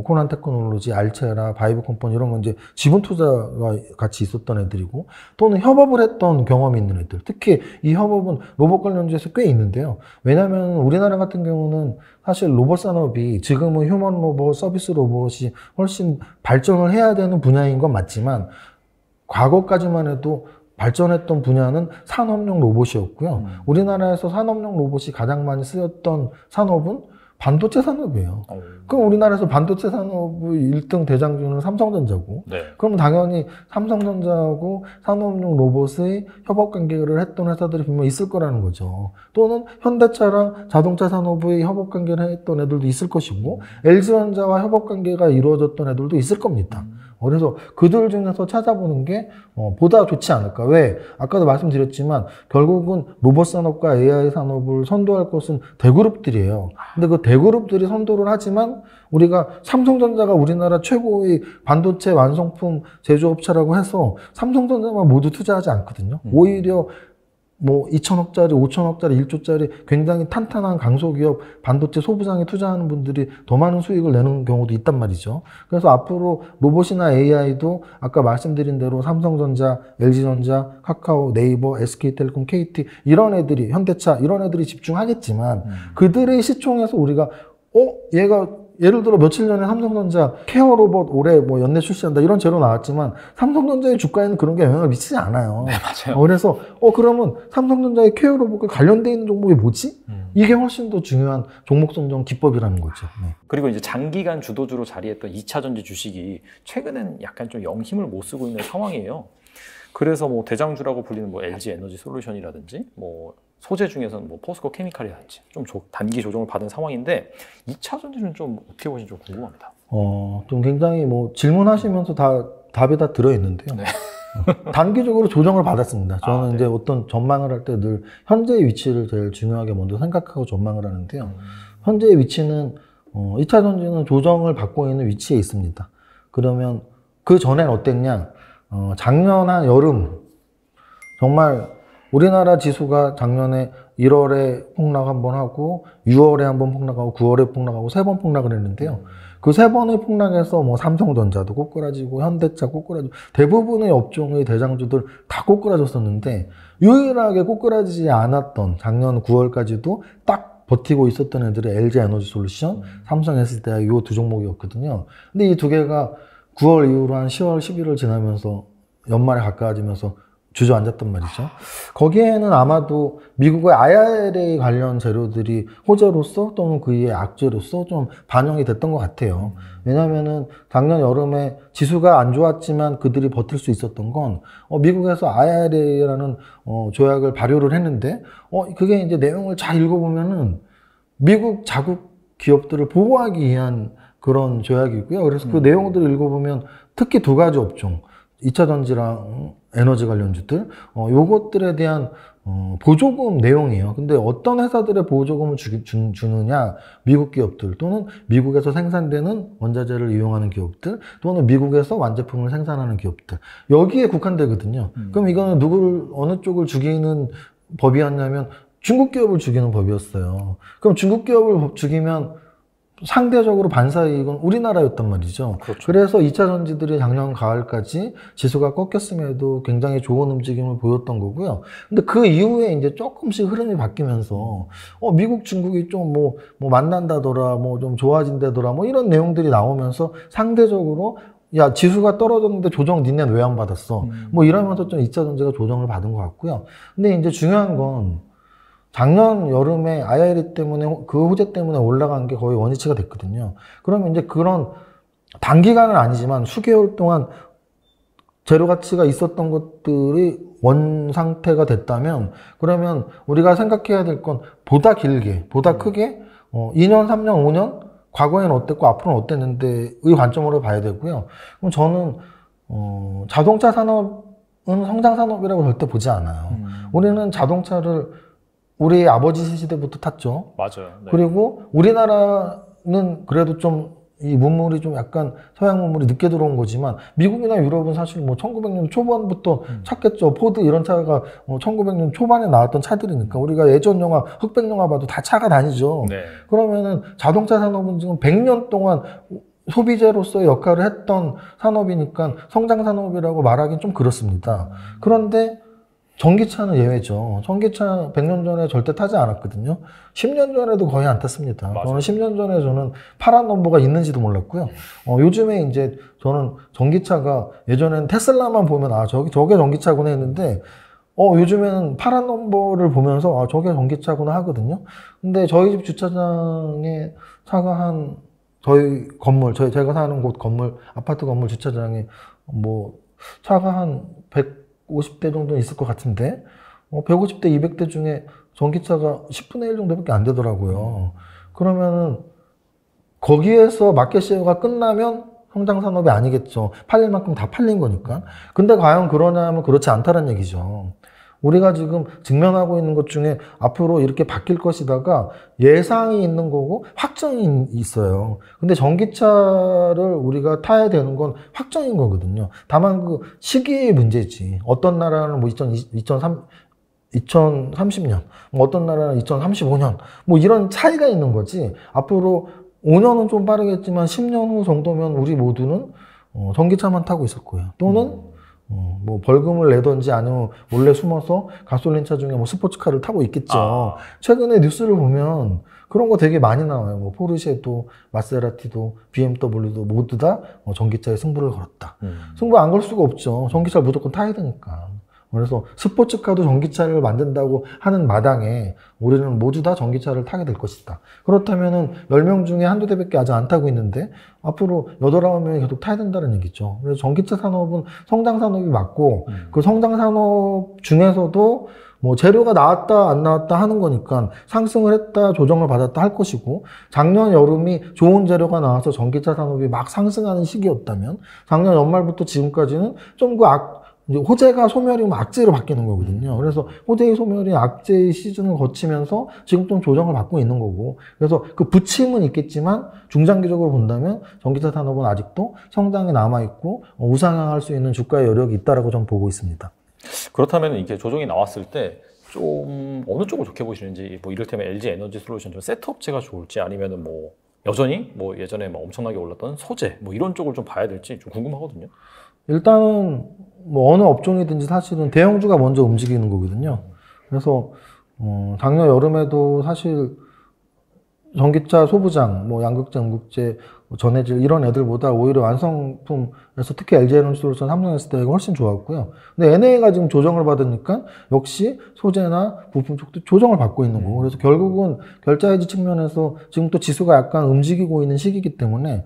코난 테크놀로지, 알체라, 바이브 컴퍼니 이런 건 이제 지분 투자가 같이 있었던 애들이고 또는 협업을 했던 경험이 있는 애들. 특히 이 협업은 로봇 관련주에서 꽤 있는데요. 왜냐하면 우리나라 같은 경우는 사실 로봇 산업이 지금은 휴먼 로봇, 서비스 로봇이 훨씬 발전을 해야 되는 분야인 건 맞지만 과거까지만 해도 발전했던 분야는 산업용 로봇이었고요. 우리나라에서 산업용 로봇이 가장 많이 쓰였던 산업은 반도체 산업이에요. 그럼 우리나라에서 반도체 산업의 1등 대장주는 삼성전자고 네. 그럼 당연히 삼성전자하고 산업용 로봇의 협업 관계를 했던 회사들이 분명 있을 거라는 거죠. 또는 현대차랑 자동차 산업의 협업 관계를 했던 애들도 있을 것이고 LG전자와 협업 관계가 이루어졌던 애들도 있을 겁니다. 그래서 그들 중에서 찾아보는 게 보다 좋지 않을까. 왜? 아까도 말씀드렸지만 결국은 로봇 산업과 AI 산업을 선도할 것은 대그룹들이에요. 근데 그 대그룹들이 선도를 하지만 우리가 삼성전자가 우리나라 최고의 반도체 완성품 제조업체라고 해서 삼성전자만 모두 투자하지 않거든요. 오히려 뭐 2천억짜리, 5천억짜리, 1조짜리 굉장히 탄탄한 강소기업 반도체 소부장에 투자하는 분들이 더 많은 수익을 내는 경우도 있단 말이죠. 그래서 앞으로 로봇이나 AI도 아까 말씀드린 대로 삼성전자, LG전자, 카카오, 네이버, SK텔레콤, KT 이런 애들이, 현대차 이런 애들이 집중하겠지만 그들의 시총에서 우리가 얘가 예를 들어 며칠 전에 삼성전자 케어 로봇 올해 뭐 연내 출시한다 이런 재료 나왔지만 삼성전자의 주가에는 그런 게 영향을 미치지 않아요. 네, 맞아요. 그래서 그러면 삼성전자의 케어 로봇과 관련돼 있는 종목이 뭐지? 이게 훨씬 더 중요한 종목 선정 기법이라는 거죠. 네. 그리고 이제 장기간 주도주로 자리했던 2차 전지 주식이 최근엔 약간 좀 힘을 못 쓰고 있는 상황이에요. 그래서 뭐 대장주라고 불리는 뭐 LG 에너지 솔루션이라든지 뭐 소재 중에서는 뭐 포스코 케미칼이라든지 좀 단기 조정을 받은 상황인데 2차 전지는 좀 어떻게 보시는지 좀 궁금합니다. 좀 굉장히 뭐 질문하시면서 답이 다 들어있는데요. 네. 단기적으로 조정을 받았습니다. 저는 네. 이제 어떤 전망을 할 때 늘 현재의 위치를 제일 중요하게 먼저 생각하고 전망을 하는데요. 현재의 위치는 2차 전지는 조정을 받고 있는 위치에 있습니다. 그러면 그 전엔 어땠냐? 작년 한 여름 정말 우리나라 지수가 작년에 1월에 폭락 한번 하고 6월에 한번 폭락하고 9월에 폭락하고 3번 폭락을 했는데요. 그 3번의 폭락에서 뭐 삼성전자도 꼬꾸라지고 현대차 꼬꾸라지고 대부분의 업종의 대장주들 다 꼬꾸라졌었는데 유일하게 꼬꾸라지지 않았던 작년 9월까지도 딱 버티고 있었던 애들이 LG 에너지 솔루션, 삼성 SDI 이 두 종목이었거든요. 근데 이 두 개가 9월 이후로 한 10월, 11월 지나면서 연말에 가까워지면서 주저앉았단 말이죠. 거기에는 아마도 미국의 IRA 관련 재료들이 호재로서 또는 그의 악재로서 좀 반영이 됐던 것 같아요. 왜냐하면은 작년 여름에 지수가 안 좋았지만 그들이 버틸 수 있었던 건 미국에서 IRA라는 조약을 발효를 했는데 그게 이제 내용을 잘 읽어보면은 미국 자국 기업들을 보호하기 위한 그런 조약이고요. 그래서 그 내용들을 읽어보면 특히 두 가지 업종 2차 전지랑 에너지 관련주들 요것들에 대한 보조금 내용이에요. 근데 어떤 회사들의 보조금을 주느냐, 미국 기업들 또는 미국에서 생산되는 원자재를 이용하는 기업들 또는 미국에서 완제품을 생산하는 기업들 여기에 국한되거든요. 그럼 이거는 어느 쪽을 죽이는 법이었냐면 중국 기업을 죽이는 법이었어요. 그럼 중국 기업을 죽이면 상대적으로 반사이익은 우리나라였단 말이죠. 그렇죠. 그래서 2차 전지들이 작년 가을까지 지수가 꺾였음에도 굉장히 좋은 움직임을 보였던 거고요. 근데 그 이후에 이제 조금씩 흐름이 바뀌면서 미국, 중국이 좀 뭐 만난다더라, 뭐 좀 좋아진다더라, 뭐 이런 내용들이 나오면서 상대적으로 야, 지수가 떨어졌는데 조정 니네는 왜 안 받았어? 뭐 이러면서 좀 2차 전지가 조정을 받은 것 같고요. 근데 이제 중요한 건 작년 여름에 IRA 때문에 그 호재 때문에 올라간 게 거의 원위치가 됐거든요. 그러면 이제 그런 단기간은 아니지만 수개월 동안 재료 가치가 있었던 것들이 원 상태가 됐다면 그러면 우리가 생각해야 될 건 보다 길게, 보다 크게 2년, 3년, 5년 과거에는 어땠고 앞으로는 어땠는데의 관점으로 봐야 되고요. 그럼 저는 자동차 산업은 성장 산업이라고 절대 보지 않아요. 우리는 자동차를 우리 아버지 시대부터 탔죠. 맞아요. 네. 그리고 우리나라는 그래도 좀 이 문물이 좀 약간 서양 문물이 늦게 들어온 거지만 미국이나 유럽은 사실 뭐 1900년 초반부터 찾겠죠. 포드 이런 차가 1900년 초반에 나왔던 차들이니까 우리가 예전 영화, 흑백 영화 봐도 다 차가 다니죠. 네. 그러면은 자동차 산업은 지금 100년 동안 소비재로서의 역할을 했던 산업이니까 성장 산업이라고 말하기는 좀 그렇습니다. 그런데 전기차는 예외죠. 전기차 100년 전에 절대 타지 않았거든요. 10년 전에도 거의 안 탔습니다. 맞아요. 저는 10년 전에 저는 파란 넘버가 있는지도 몰랐고요. 요즘에 이제 저는 전기차가 예전에는 테슬라만 보면 저게 전기차구나 했는데 요즘에는 파란 넘버를 보면서 저게 전기차구나 하거든요. 근데 저희 집 주차장에 차가 저희 건물, 제가 사는 곳 건물, 아파트 건물 주차장에 뭐 차가 한 150대 정도는 있을 것 같은데 150대, 200대 중에 전기차가 10분의 1 정도밖에 안 되더라고요. 그러면은 거기에서 마켓 쉐어가 끝나면 성장 산업이 아니겠죠. 팔릴 만큼 다 팔린 거니까. 근데 과연 그러냐면 그렇지 않다는 얘기죠. 우리가 지금 직면하고 있는 것 중에 앞으로 이렇게 바뀔 것이다가 예상이 있는 거고 확정이 있어요. 근데 전기차를 우리가 타야 되는 건 확정인 거거든요. 다만 그 시기의 문제지. 어떤 나라는 뭐 2030년, 뭐 어떤 나라는 2035년, 뭐 이런 차이가 있는 거지. 앞으로 5년은 좀 빠르겠지만 10년 후 정도면 우리 모두는 전기차만 타고 있을 거예요. 또는 뭐 벌금을 내든지 아니면 몰래 숨어서 가솔린차 중에 뭐 스포츠카를 타고 있겠죠. 최근에 뉴스를 보면 그런 거 되게 많이 나와요. 뭐 포르쉐도 마세라티도 BMW도 모두 다 전기차에 승부를 걸었다. 승부 안 걸 수가 없죠. 전기차를 무조건 타야 되니까. 그래서 스포츠카도 전기차를 만든다고 하는 마당에 우리는 모두 다 전기차를 타게 될 것이다. 그렇다면은 10명 중에 한두 대밖에 아직 안 타고 있는데 앞으로 8, 9명이 계속 타야 된다는 얘기죠. 그래서 전기차 산업은 성장 산업이 맞고 그 성장 산업 중에서도 뭐 재료가 나왔다 안 나왔다 하는 거니까 상승을 했다 조정을 받았다 할 것이고, 작년 여름이 좋은 재료가 나와서 전기차 산업이 막 상승하는 시기였다면 작년 연말부터 지금까지는 좀 이제 호재가 소멸이면 악재로 바뀌는 거거든요. 그래서 호재의 소멸이 악재의 시즌을 거치면서 지금 좀 조정을 받고 있는 거고, 그래서 그 부침은 있겠지만 중장기적으로 본다면 전기차 산업은 아직도 성장에 남아있고 우상향할 수 있는 주가의 여력이 있다라고 저는 보고 있습니다. 그렇다면 이게 조정이 나왔을 때 좀 어느 쪽을 좋게 보시는지, 뭐 이를테면 LG 에너지 솔루션 좀 세트업체가 좋을지, 아니면은 뭐 여전히 뭐 예전에 뭐 엄청나게 올랐던 소재 뭐 이런 쪽을 좀 봐야 될지 좀 궁금하거든요. 일단은 뭐 어느 업종이든지 사실은 대형주가 먼저 움직이는 거거든요. 그래서 작년 여름에도 사실 전기차 소부장, 뭐 양극재, 음극재, 전해질 이런 애들보다 오히려 완성품에서 특히 LG에너지솔루션, 삼성에스테가 훨씬 좋았고요. 근데 NA가 지금 조정을 받으니까 역시 소재나 부품 쪽도 조정을 받고 있는 거고, 그래서 결국은 결자해지 측면에서 지금 또 지수가 약간 움직이고 있는 시기이기 때문에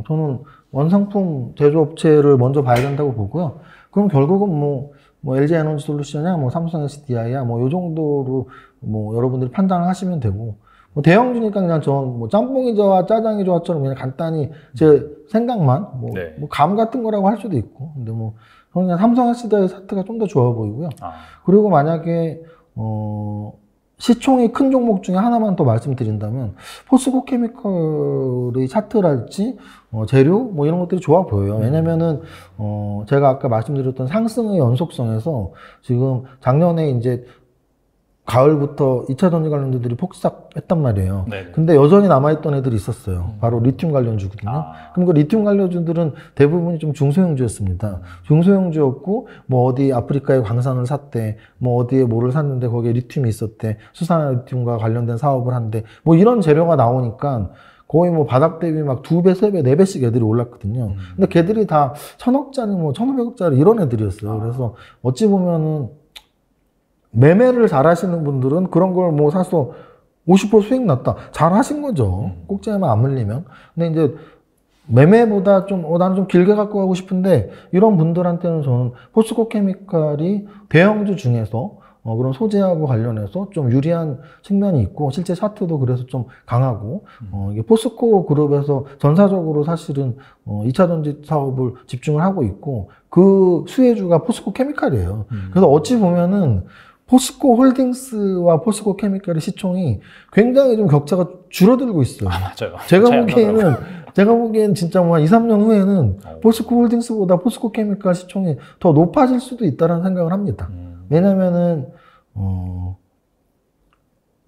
저는 완성품 제조업체를 먼저 봐야 된다고 보고요. 그럼 결국은 뭐 LG에너지솔루션이야, 뭐 삼성SDI야, 뭐 요 정도로 뭐 여러분들이 판단을 하시면 되고, 뭐 대형주니까 그냥 뭐 짬뽕이 좋아 짜장이 좋아처럼 그냥 간단히 제 생각만 뭐 감 같은 거라고 할 수도 있고, 근데 뭐 저는 그냥 삼성SDI 사트가 좀 더 좋아 보이고요. 그리고 만약에 시총이 큰 종목 중에 하나만 더 말씀드린다면 포스코 케미컬의 차트랄지 재료 뭐 이런 것들이 좋아 보여요. 왜냐면은 제가 아까 말씀드렸던 상승의 연속성에서 지금 작년에 이제 가을부터 2차 전지 관련주들이 폭삭했단 말이에요. 네네. 근데 여전히 남아있던 애들이 있었어요. 바로 리튬 관련주거든요. 그럼 그 리튬 관련주들은 대부분이 좀 중소형주였습니다. 중소형주였고, 뭐 어디 아프리카에 광산을 샀대, 뭐 어디에 뭐를 샀는데 거기에 리튬이 있었대, 수산화 리튬과 관련된 사업을 한대, 뭐 이런 재료가 나오니까 거의 뭐 바닥 대비 막 2배, 3배, 4배씩 애들이 올랐거든요. 근데 걔들이 다 1000억짜리, 뭐 1500억짜리 이런 애들이었어요. 그래서 어찌 보면은 매매를 잘 하시는 분들은 그런 걸 뭐 사서 50% 수익 났다. 잘 하신 거죠. 꼭지에만 안 물리면. 근데 이제 매매보다 좀, 나는 좀 길게 갖고 가고 싶은데, 이런 분들한테는 저는 포스코 케미칼이 대형주 중에서 그런 소재하고 관련해서 좀 유리한 측면이 있고, 실제 차트도 그래서 좀 강하고, 이게 포스코 그룹에서 전사적으로 사실은 2차 전지 사업을 집중을 하고 있고, 그 수혜주가 포스코 케미칼이에요. 그래서 어찌 보면은 포스코 홀딩스와 포스코 케미칼의 시총이 굉장히 좀 격차가 줄어들고 있어요. 맞아요. 제가 보기에는 진짜 뭐 한 2, 3년 후에는 포스코 홀딩스보다 포스코 케미칼 시총이 더 높아질 수도 있다는 생각을 합니다. 왜냐면은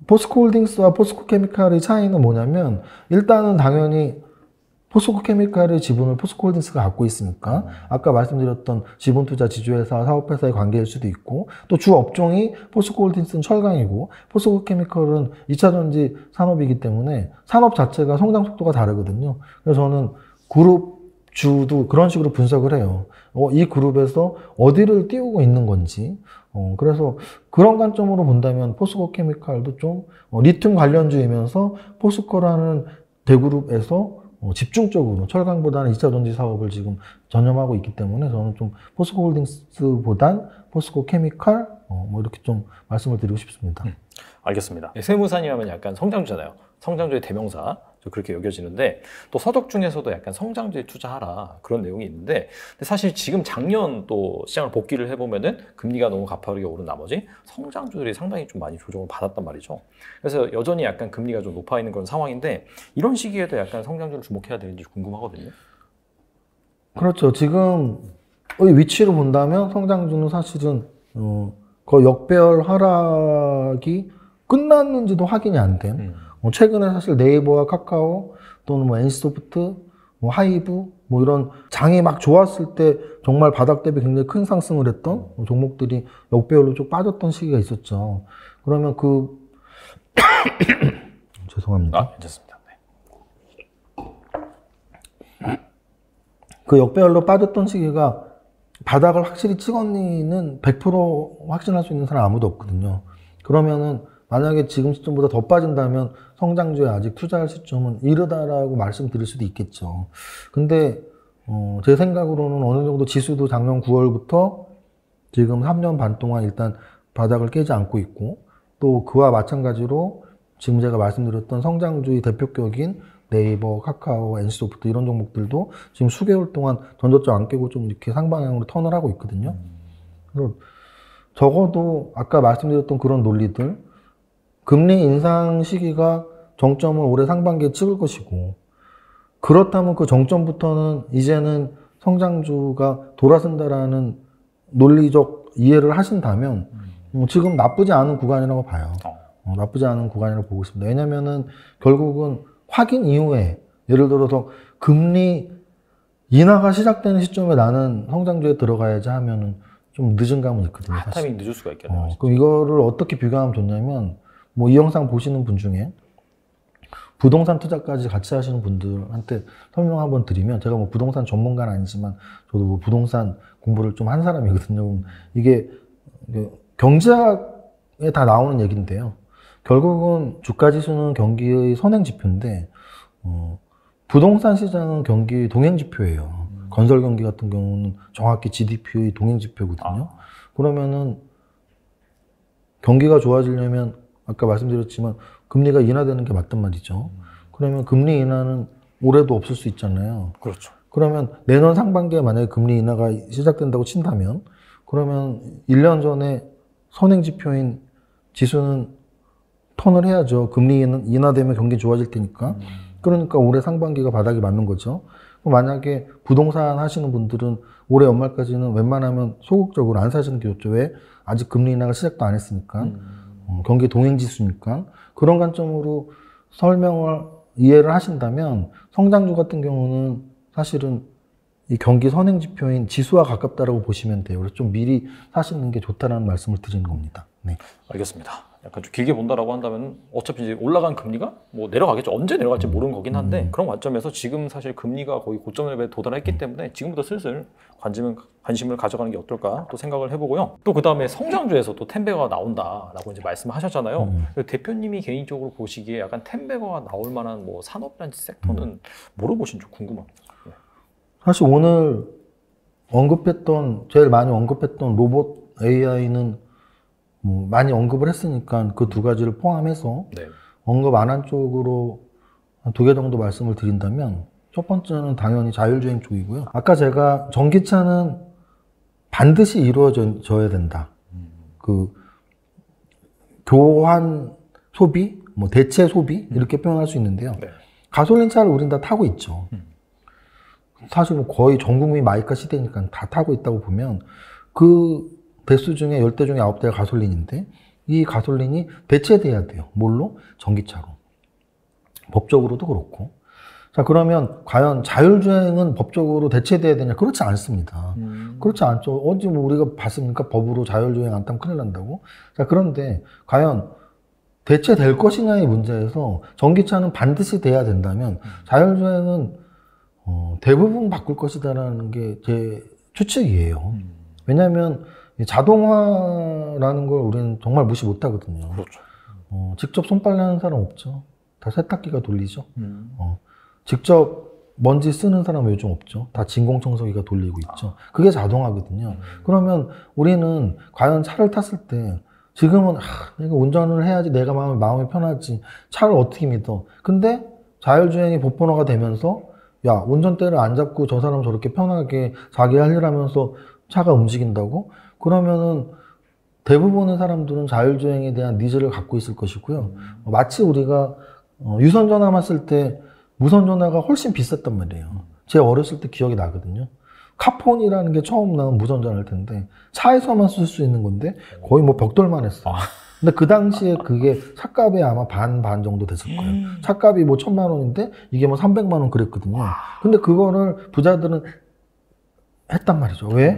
포스코 홀딩스와 포스코 케미칼의 차이는 뭐냐면, 일단은 당연히 포스코 케미칼의 지분을 포스코 홀딩스가 갖고 있으니까 아까 말씀드렸던 지분 투자 지주회사, 사업회사의 관계일 수도 있고, 또 주 업종이 포스코 홀딩스는 철강이고 포스코 케미칼은 2차 전지 산업이기 때문에 산업 자체가 성장 속도가 다르거든요. 그래서 저는 그룹 주도 그런 식으로 분석을 해요. 이 그룹에서 어디를 띄우고 있는 건지. 그래서 그런 관점으로 본다면 포스코 케미칼도 좀 리튬 관련주이면서 포스코라는 대그룹에서 집중적으로 철강보다는 2차 전지 사업을 지금 전념하고 있기 때문에 저는 좀 포스코 홀딩스보단 포스코 케미칼 뭐 이렇게 좀 말씀을 드리고 싶습니다. 알겠습니다. 세무사님 하면 약간 성장주잖아요. 성장주의 대명사, 그렇게 여겨지는데, 또 서적 중에서도 약간 성장주에 투자하라 그런 내용이 있는데, 근데 사실 지금 작년 또 시장을 복귀를 해보면은 금리가 너무 가파르게 오른 나머지 성장주들이 상당히 좀 많이 조정을 받았단 말이죠. 그래서 여전히 약간 금리가 좀 높아 있는 그런 상황인데, 이런 시기에도 약간 성장주를 주목해야 되는지 궁금하거든요. 그렇죠. 지금 위치로 본다면 성장주는 사실은 그 역배열 하락이 끝났는지도 확인이 안 된. 최근에 사실 네이버와 카카오 또는 뭐 NC소프트, 뭐 하이브 뭐 이런 장이 막 좋았을 때 정말 바닥 대비 굉장히 큰 상승을 했던 종목들이 역배열로 쭉 빠졌던 시기가 있었죠. 그러면 그 죄송합니다. 괜찮습니다. 그 역배열로 빠졌던 시기가 바닥을 확실히 찍었니는 100% 확신할 수 있는 사람 아무도 없거든요. 그러면은 만약에 지금 시점보다 더 빠진다면 성장주에 아직 투자할 시점은 이르다라고 말씀드릴 수도 있겠죠. 근데 제 생각으로는 어느 정도 지수도 작년 9월부터 지금 3년 반 동안 일단 바닥을 깨지 않고 있고, 또 그와 마찬가지로 지금 제가 말씀드렸던 성장주의 대표격인 네이버, 카카오, NC소프트 이런 종목들도 지금 수개월 동안 전저점 안 깨고 좀 이렇게 상방향으로 턴을 하고 있거든요. 그래서 적어도 아까 말씀드렸던 그런 논리들, 금리 인상 시기가 정점을 올해 상반기에 찍을 것이고, 그렇다면 그 정점부터는 이제는 성장주가 돌아선다라는 논리적 이해를 하신다면 지금 나쁘지 않은 구간이라고 봐요. 나쁘지 않은 구간이라고 보고 있습니다. 왜냐면은 결국은 확인 이후에 예를 들어서 금리 인하가 시작되는 시점에 나는 성장주에 들어가야지 하면은 좀 늦은 감은 있거든요. 타이밍 늦을 수가 있겠네요. 그럼 이거를 어떻게 비교하면 좋냐면, 뭐 이 영상 보시는 분 중에 부동산 투자까지 같이 하시는 분들한테 설명 한번 드리면, 제가 뭐 부동산 전문가는 아니지만 저도 뭐 부동산 공부를 좀 한 사람이거든요. 이게 경제학에 다 나오는 얘기인데요. 결국은 주가지수는 경기의 선행지표인데 부동산 시장은 경기의 동행지표예요. 건설 경기 같은 경우는 정확히 GDP의 동행지표거든요. 그러면은 경기가 좋아지려면 아까 말씀드렸지만 금리가 인하되는 게 맞단 말이죠. 그러면 금리 인하는 올해도 없을 수 있잖아요. 그렇죠. 그러면 내년 상반기에 만약에 금리 인하가 시작된다고 친다면, 그러면 1년 전에 선행지표인 지수는 턴을 해야죠. 금리 인하되면 경기 좋아질 테니까. 그러니까 올해 상반기가 바닥이 맞는 거죠. 만약에 부동산 하시는 분들은 올해 연말까지는 웬만하면 소극적으로 안 사시는 게 좋죠. 왜? 아직 금리 인하가 시작도 안 했으니까. 경기 동행지수니까. 그런 관점으로 설명을 이해를 하신다면 성장주 같은 경우는 사실은 이 경기 선행지표인 지수와 가깝다라고 보시면 돼요. 그래서 좀 미리 사시는 게 좋다라는 말씀을 드리는 겁니다. 네. 알겠습니다. 약간 좀 길게 본다라고 한다면 어차피 이제 올라간 금리가 뭐 내려가겠죠. 언제 내려갈지 모르는 거긴 한데 그런 관점에서 지금 사실 금리가 거의 고점 레벨에 도달했기 때문에 지금부터 슬슬 관심을 가져가는 게 어떨까 또 생각을 해보고요. 또 그 다음에 성장주에서 또 텐베거가 나온다라고 이제 말씀하셨잖아요. 대표님이 개인적으로 보시기에 약간 텐베거가 나올 만한 뭐 산업이란지 섹터는 뭐로 보시는지 궁금합니다. 사실 오늘 제일 많이 언급했던 로봇 AI는 뭐 많이 언급을 했으니까 그 두 가지를 포함해서 언급 안 한 쪽으로 한 2개 정도 말씀을 드린다면, 첫 번째는 당연히 자율주행 쪽이고요. 아까 제가 전기차는 반드시 이루어져야 된다. 그 교환 소비, 뭐 대체 소비 이렇게 표현할 수 있는데요. 가솔린 차를 우린 다 타고 있죠. 사실 뭐 거의 전 국민이 마이카 시대니까 다 타고 있다고 보면 그 대수 중에 10대 중에 9대가 가솔린인데, 이 가솔린이 대체돼야 돼요. 뭘로? 전기차로. 법적으로도 그렇고. 자, 그러면 과연 자율주행은 법적으로 대체돼야 되냐? 그렇지 않습니다. 그렇지 않죠. 언제 뭐 우리가 봤습니까? 법으로 자율주행 안 타면 큰일 난다고? 자, 그런데 과연 대체될 것이냐의 문제에서 전기차는 반드시 돼야 된다면 자율주행은 대부분 바꿀 것이다라는 게 제 추측이에요. 왜냐하면 자동화라는 걸 우리는 정말 무시 못 하거든요. 그렇죠. 직접 손빨래 하는 사람 없죠. 다 세탁기가 돌리죠. 직접 먼지 쓰는 사람은 요즘 없죠. 다 진공청소기가 돌리고 있죠. 그게 자동화거든요. 그러면 우리는 과연 차를 탔을 때 지금은 내가 운전을 해야지 내가 마음이 편하지, 차를 어떻게 믿어. 근데 자율주행이 보편화가 되면서 야, 운전대를 안 잡고 저 사람 저렇게 편하게 자기 할 일 하면서 차가 움직인다고? 그러면은 대부분의 사람들은 자율주행에 대한 니즈를 갖고 있을 것이고요. 마치 우리가 유선전화만 쓸 때 무선전화가 훨씬 비쌌단 말이에요. 제 어렸을 때 기억이 나거든요. 카폰이라는 게 처음 나온 무전자일 텐데 차에서만 쓸 수 있는 건데 거의 뭐 벽돌만 했어. 근데 그 당시에 그게 차값이 아마 반 정도 됐을 거예요. 차값이 뭐 1,000만 원인데 이게 뭐 300만 원 그랬거든요. 근데 그거를 부자들은 했단 말이죠. 왜?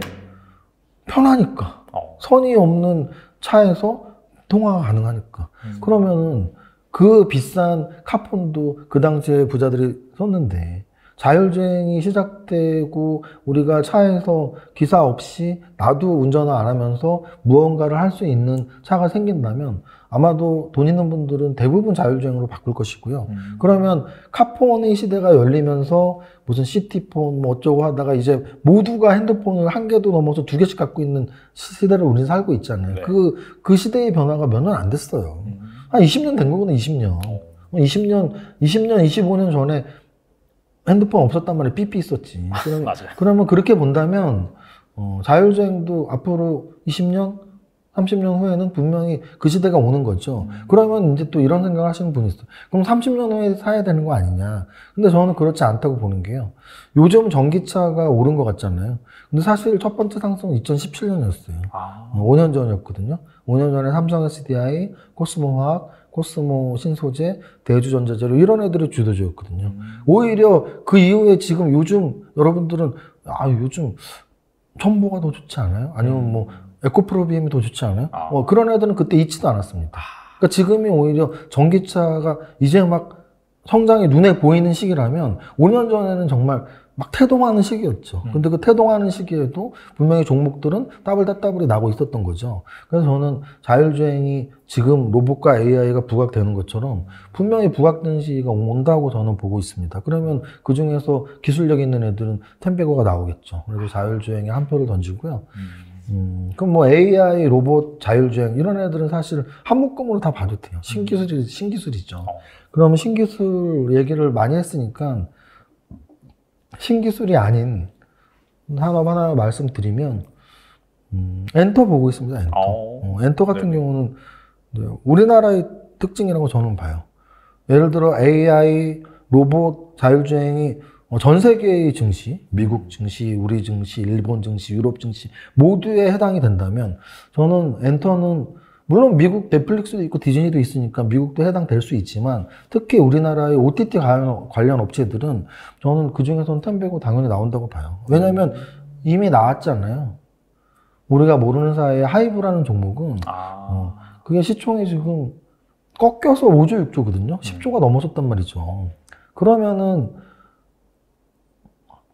편하니까. 선이 없는 차에서 통화가 가능하니까. 그러면은 그 비싼 카폰도 그 당시에 부자들이 썼는데 자율주행이 시작되고 우리가 차에서 기사 없이 나도 운전을 안 하면서 무언가를 할 수 있는 차가 생긴다면 아마도 돈 있는 분들은 대부분 자율주행으로 바꿀 것이고요. 그러면 카폰의 시대가 열리면서 무슨 시티폰 뭐 어쩌고 하다가 이제 모두가 핸드폰을 1개도 넘어서 2개씩 갖고 있는 시대를 우리는 살고 있잖아요. 네. 그 시대의 변화가 몇 년 안 됐어요. 한 20년 된 거거든요. 20년. 20년, 25년 전에 핸드폰 없었단 말이에요. 삐삐 있었지. 맞아요. 그러면 그렇게 본다면 자율주행도 앞으로 20년, 30년 후에는 분명히 그 시대가 오는 거죠. 그러면 이제 또 이런 생각을 하시는 분이 있어요. 그럼 30년 후에 사야 되는 거 아니냐. 근데 저는 그렇지 않다고 보는 게요. 요즘 전기차가 오른 것 같잖아요. 근데 사실 첫 번째 상승은 2017년이었어요. 5년 전이었거든요. 5년 전에 삼성 SDI, 코스모화학, 코스모 신소재, 대주전자재료 이런 애들이 주도주였거든요. 오히려 그 이후에 지금 요즘 여러분들은 요즘 첨보가 더 좋지 않아요? 아니면 뭐 에코프로비엠이 더 좋지 않아요? 그런 애들은 그때 있지도 않았습니다. 그러니까 지금이 오히려 전기차가 이제 막 성장이 눈에 보이는 시기라면 5년 전에는 정말 막 태동하는 시기였죠. 근데 그 태동하는 시기에도 분명히 종목들은 따블따블이 나고 있었던 거죠. 그래서 저는 자율주행이 지금 로봇과 AI가 부각되는 것처럼 분명히 부각되는 시기가 온다고 저는 보고 있습니다. 그러면 그 중에서 기술력 있는 애들은 템베거가 나오겠죠. 그래서 자율주행에 한 표를 던지고요. 그럼 뭐 AI, 로봇, 자율주행 이런 애들은 사실 한 묶음으로 다 봐도 돼요. 신기술이죠. 그러면 신기술 얘기를 많이 했으니까 신기술이 아닌 산업 하나 말씀드리면 엔터 보고 있습니다. 엔터. 엔터 같은 경우는 우리나라의 특징이라고 저는 봐요. 예를 들어 AI, 로봇, 자율주행이 전 세계의 증시, 미국 증시, 우리 증시, 일본 증시, 유럽 증시 모두에 해당이 된다면 저는 엔터는 물론 미국 넷플릭스도 있고 디즈니도 있으니까 미국도 해당될 수 있지만 특히 우리나라의 OTT 관련 업체들은 저는 그 중에서는 템베고 당연히 나온다고 봐요. 왜냐하면 이미 나왔잖아요. 우리가 모르는 사이에 하이브라는 종목은 그게 시총이 지금 꺾여서 5조, 6조거든요. 10조가 넘어섰단 말이죠. 그러면은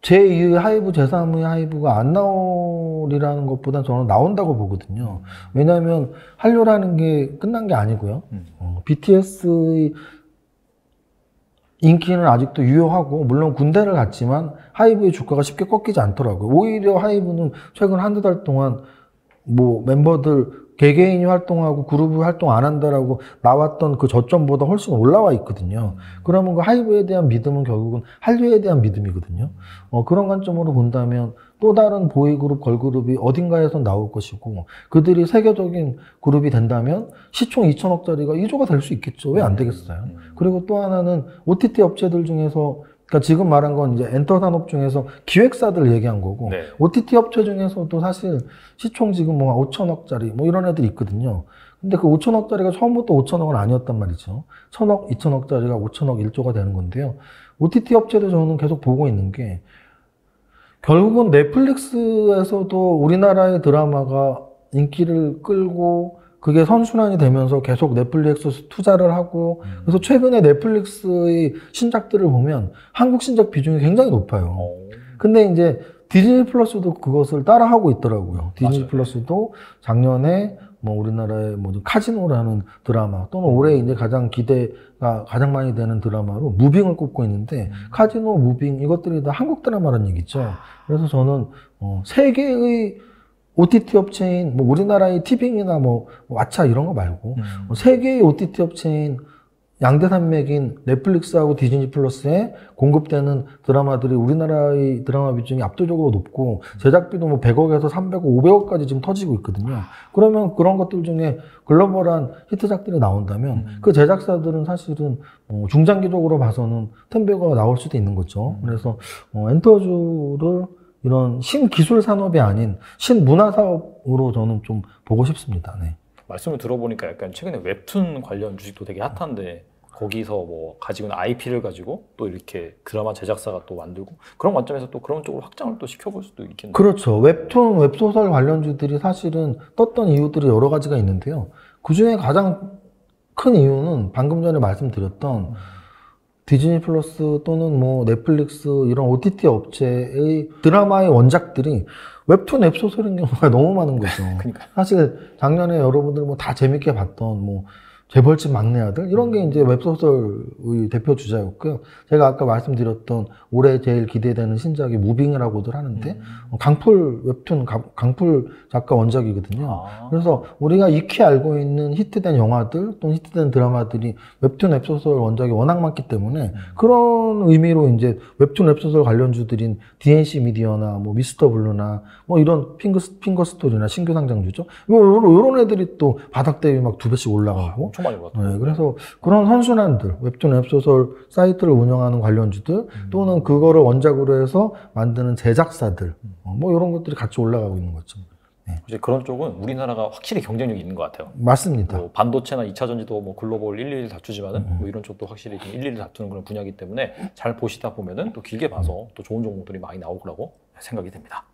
제2의 하이브, 제3의 하이브가 안 나오리라는 것보다 저는 나온다고 보거든요. 왜냐하면 한류라는 게 끝난 게 아니고요. BTS의 인기는 아직도 유효하고 물론 군대를 갔지만 하이브의 주가가 쉽게 꺾이지 않더라고요. 오히려 하이브는 최근 한두 달 동안 뭐 멤버들 개개인이 활동하고 그룹이 활동 안 한다라고 나왔던 그 저점보다 훨씬 올라와 있거든요. 그러면 그 하이브에 대한 믿음은 결국은 한류에 대한 믿음이거든요. 그런 관점으로 본다면 또 다른 보이그룹, 걸그룹이 어딘가에서 나올 것이고 그들이 세계적인 그룹이 된다면 시총 2천억짜리가 2조가 될 수 있겠죠. 왜 안 되겠어요? 그리고 또 하나는 OTT 업체들 중에서 그러니까 지금 말한 건 이제 엔터 산업 중에서 기획사들 얘기한 거고 네. OTT 업체 중에서도 사실 시총 지금 뭐 5천억짜리 뭐 이런 애들이 있거든요. 근데 그 5천억짜리가 처음부터 5천억은 아니었단 말이죠. 1,000억, 2천억짜리가 5천억, 1조가 되는 건데요. OTT 업체도 저는 계속 보고 있는 게 결국은 넷플릭스에서도 우리나라의 드라마가 인기를 끌고 그게 선순환이 되면서 계속 넷플릭스 투자를 하고 그래서 최근에 넷플릭스의 신작들을 보면 한국 신작 비중이 굉장히 높아요. 근데 이제 디즈니 플러스도 그것을 따라하고 있더라고요. 디즈니 맞아요. 플러스도 작년에 뭐 우리나라의 뭐 카지노라는 드라마 또는 올해 이제 가장 기대가 가장 많이 되는 드라마로 무빙을 꼽고 있는데 카지노, 무빙 이것들이 다 한국 드라마라는 얘기죠. 그래서 저는 세계의 OTT 업체인 뭐 우리나라의 티빙이나 뭐 왓챠 이런 거 말고 세계의 OTT 업체인 양대 산맥인 넷플릭스하고 디즈니 플러스에 공급되는 드라마들이 우리나라의 드라마 비중이 압도적으로 높고 제작비도 뭐 100억에서 300억, 500억까지 지금 터지고 있거든요. 그러면 그런 것들 중에 글로벌한 히트작들이 나온다면 그 제작사들은 사실은 중장기적으로 봐서는 템베거가 나올 수도 있는 거죠. 그래서 엔터주를 이런 신기술 산업이 아닌 신문화 사업으로 저는 좀 보고 싶습니다. 네. 말씀을 들어보니까 약간 최근에 웹툰 관련 주식도 되게 핫한데 거기서 뭐 가지고 있는 IP를 가지고 또 이렇게 드라마 제작사가 또 만들고 그런 관점에서 또 그런 쪽으로 확장을 또 시켜볼 수도 있겠네요. 그렇죠. 웹툰, 웹소설 관련주들이 사실은 떴던 이유들이 여러 가지가 있는데요. 그 중에 가장 큰 이유는 방금 전에 말씀드렸던 디즈니 플러스 또는 뭐 넷플릭스 이런 OTT 업체의 드라마의 원작들이 웹툰, 웹소설인 경우가 너무 많은 거죠. 그러니까. 사실 작년에 여러분들 뭐 다 재밌게 봤던 뭐 재벌집 막내 아들 이런 게 이제 웹소설의 대표 주자였고요. 제가 아까 말씀드렸던 올해 제일 기대되는 신작이 무빙이라고들 하는데 강풀 웹툰 강풀 작가 원작이거든요. 그래서 우리가 익히 알고 있는 히트된 영화들 또는 히트된 드라마들이 웹툰 웹소설 원작이 워낙 많기 때문에 그런 의미로 이제 웹툰 웹소설 관련주들인 DNC 미디어나 뭐 미스터 블루나 뭐 이런 핑거 스토리나 신규 상장주죠. 요런 애들이 또 바닥 대비 막 2배씩 올라가고 엄청 많이 봤죠. 네, 그래서 그런 선순환들, 웹툰, 웹소설 사이트를 운영하는 관련주들 또는 그거를 원작으로 해서 만드는 제작사들 뭐 이런 것들이 같이 올라가고 있는 거죠. 이제 그런 쪽은 우리나라가 확실히 경쟁력이 있는 것 같아요. 맞습니다. 뭐 반도체나 2차 전지도 뭐 글로벌 1, 2를 다투지만은 뭐 이런 쪽도 확실히 1, 2를 다투는 그런 분야이기 때문에 잘 보시다 보면은 또 길게 봐서 또 좋은 종목들이 많이 나올 거라고 생각이 됩니다.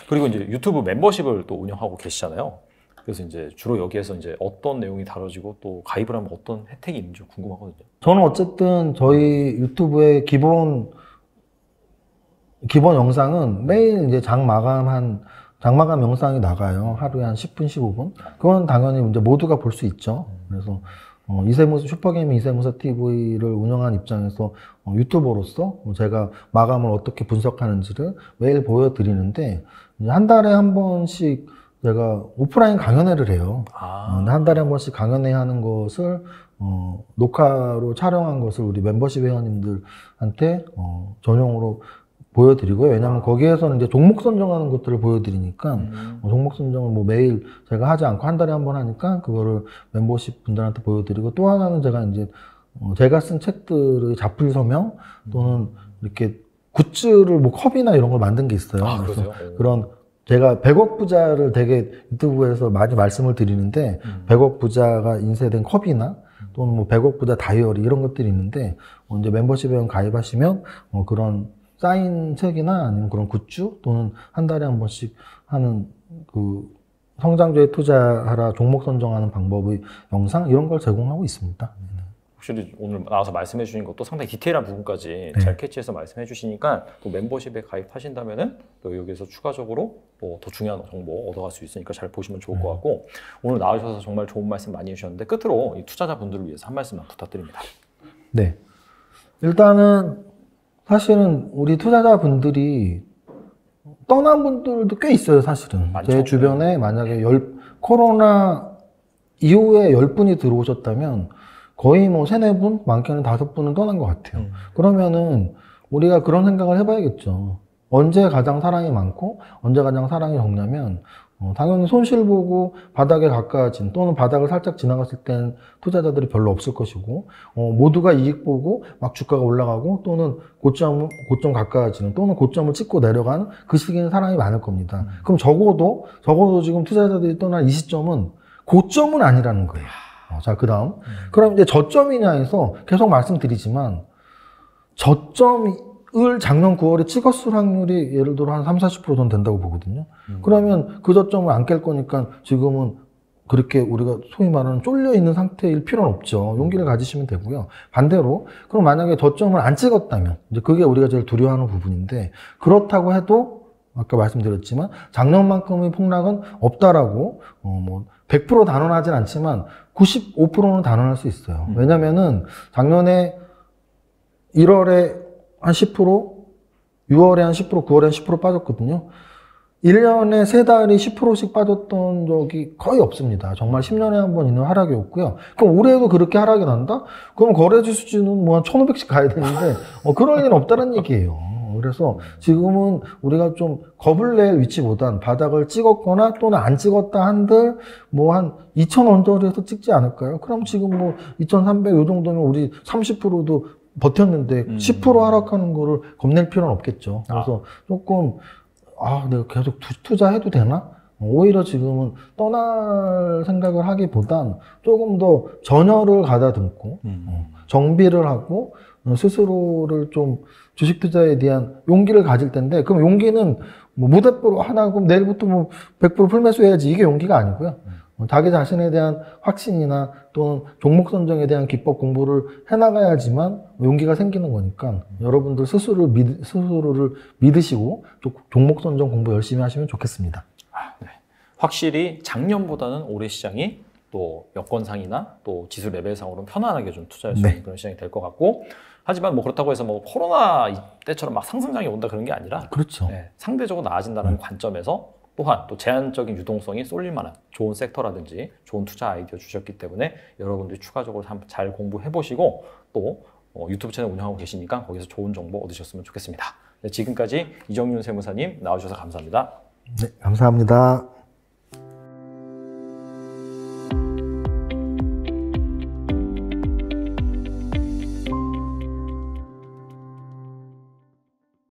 그리고 이제 유튜브 멤버십을 또 운영하고 계시잖아요. 그래서 이제 주로 여기에서 이제 어떤 내용이 다뤄지고 또 가입을 하면 어떤 혜택이 있는지 궁금하거든요. 저는 어쨌든 저희 유튜브의 기본 영상은 매일 이제 장 마감 영상이 나가요. 하루에 한 10분, 15분. 그건 당연히 이제 모두가 볼 수 있죠. 그래서 슈퍼게이밍 이세무사 TV를 운영한 입장에서 유튜버로서 제가 마감을 어떻게 분석하는지를 매일 보여드리는데 이제 한 달에 한 번씩 제가 오프라인 강연회를 해요. 한 달에 한 번씩 강연회 하는 것을 녹화로 촬영한 것을 우리 멤버십 회원님들한테 전용으로 보여드리고요. 왜냐하면 거기에서는 이제 종목 선정하는 것들을 보여드리니까 종목 선정을 뭐 매일 제가 하지 않고 한 달에 한 번 하니까 그거를 멤버십 분들한테 보여드리고 또 하나는 제가 이제 제가 쓴 책들의 자풀 서명 또는 이렇게 굿즈를 뭐 컵이나 이런 걸 만든 게 있어요. 그래서 그런 제가 100억 부자를 되게 유튜브에서 많이 말씀을 드리는데 100억 부자가 인쇄된 컵이나 또는 뭐 100억 부자 다이어리 이런 것들이 있는데 이제 멤버십 회원 가입하시면 그런 사인 책이나 아니면 그런 굿즈 또는 한 달에 한 번씩 하는 그 성장주에 투자하라 종목 선정하는 방법의 영상 이런 걸 제공하고 있습니다. 확실히 오늘 나와서 말씀해 주신 것도 상당히 디테일한 부분까지 잘 캐치해서 말씀해 주시니까 또 멤버십에 가입하신다면은 또 여기서 추가적으로 뭐 더 중요한 정보 얻어갈 수 있으니까 잘 보시면 좋을 것 같고 오늘 나와주셔서 정말 좋은 말씀 많이 해주셨는데 끝으로 이 투자자분들을 위해서 한 말씀만 부탁드립니다. 네, 일단은 사실은 우리 투자자분들이 떠난 분들도 꽤 있어요. 사실은 많죠. 제 주변에 만약에 코로나 이후에 10분이 들어오셨다면 거의 뭐 3, 4분, 많게는 5분은 떠난 것 같아요. 그러면은 우리가 그런 생각을 해봐야겠죠. 언제 가장 사랑이 많고 언제 가장 사랑이 적냐면 당연히 손실 보고 바닥에 가까워진 또는 바닥을 살짝 지나갔을 땐 투자자들이 별로 없을 것이고 모두가 이익 보고 막 주가가 올라가고 또는 고점 가까워지는 또는 고점을 찍고 내려가는 그 시기는 사랑이 많을 겁니다. 그럼 적어도 지금 투자자들이 떠난 이 시점은 고점은 아니라는 거예요. 자, 그 다음 그럼 이제 저점이냐 해서 계속 말씀드리지만 저점을 작년 9월에 찍었을 확률이 예를 들어 한 30, 40% 정도 된다고 보거든요. 그러면 그 저점을 안 깰 거니까 지금은 그렇게 우리가 소위 말하는 쫄려 있는 상태일 필요는 없죠. 용기를 가지시면 되고요. 반대로 그럼 만약에 저점을 안 찍었다면 이제 그게 우리가 제일 두려워하는 부분인데 그렇다고 해도 아까 말씀드렸지만 작년만큼의 폭락은 없다라고 뭐 100% 단언하진 않지만 95%는 단언할 수 있어요. 왜냐면은 작년에 1월에 한 10%, 6월에 한 10%, 9월에 한 10% 빠졌거든요. 1년에 3달이 10%씩 빠졌던 적이 거의 없습니다. 정말 10년에 한 번 있는 하락이었고요. 그럼 올해도 그렇게 하락이 난다? 그럼 거래지 수준은 뭐 한 1,500씩 가야 되는데 그럴 일은 없다는 얘기예요. 그래서 지금은 우리가 좀 겁을 낼 위치보단 바닥을 찍었거나 또는 안 찍었다 한들 뭐 한 2,000원 정도에서 찍지 않을까요? 그럼 지금 뭐 2,300 요 정도면 우리 30%도 버텼는데 10% 하락하는 거를 겁낼 필요는 없겠죠. 그래서 조금 내가 계속 투자해도 되나? 오히려 지금은 떠날 생각을 하기보단 조금 더 전열을 가다듬고 정비를 하고 스스로를 좀 주식 투자에 대한 용기를 가질 텐데, 그럼 용기는 뭐 무대뽀로 하나 그럼 내일부터 뭐 100% 풀매수해야지, 이게 용기가 아니고요. 자기 자신에 대한 확신이나 또는 종목 선정에 대한 기법 공부를 해나가야지만 용기가 생기는 거니까 여러분들 스스로를 믿으시고 종목 선정 공부 열심히 하시면 좋겠습니다. 네. 확실히 작년보다는 올해 시장이 또 여건상이나 또 지수 레벨상으로는 편안하게 좀 투자할 수 있는 그런 시장이 될 것 같고, 하지만 뭐 그렇다고 해서 뭐 코로나 때처럼 막 상승장이 온다 그런 게 아니라 그렇죠. 네, 상대적으로 나아진다는 관점에서 또한 또 제한적인 유동성이 쏠릴 만한 좋은 섹터라든지 좋은 투자 아이디어 주셨기 때문에 여러분들이 추가적으로 잘 공부해 보시고 또 유튜브 채널 운영하고 계시니까 거기서 좋은 정보 얻으셨으면 좋겠습니다. 네, 지금까지 이정윤 세무사님 나와주셔서 감사합니다. 네, 감사합니다.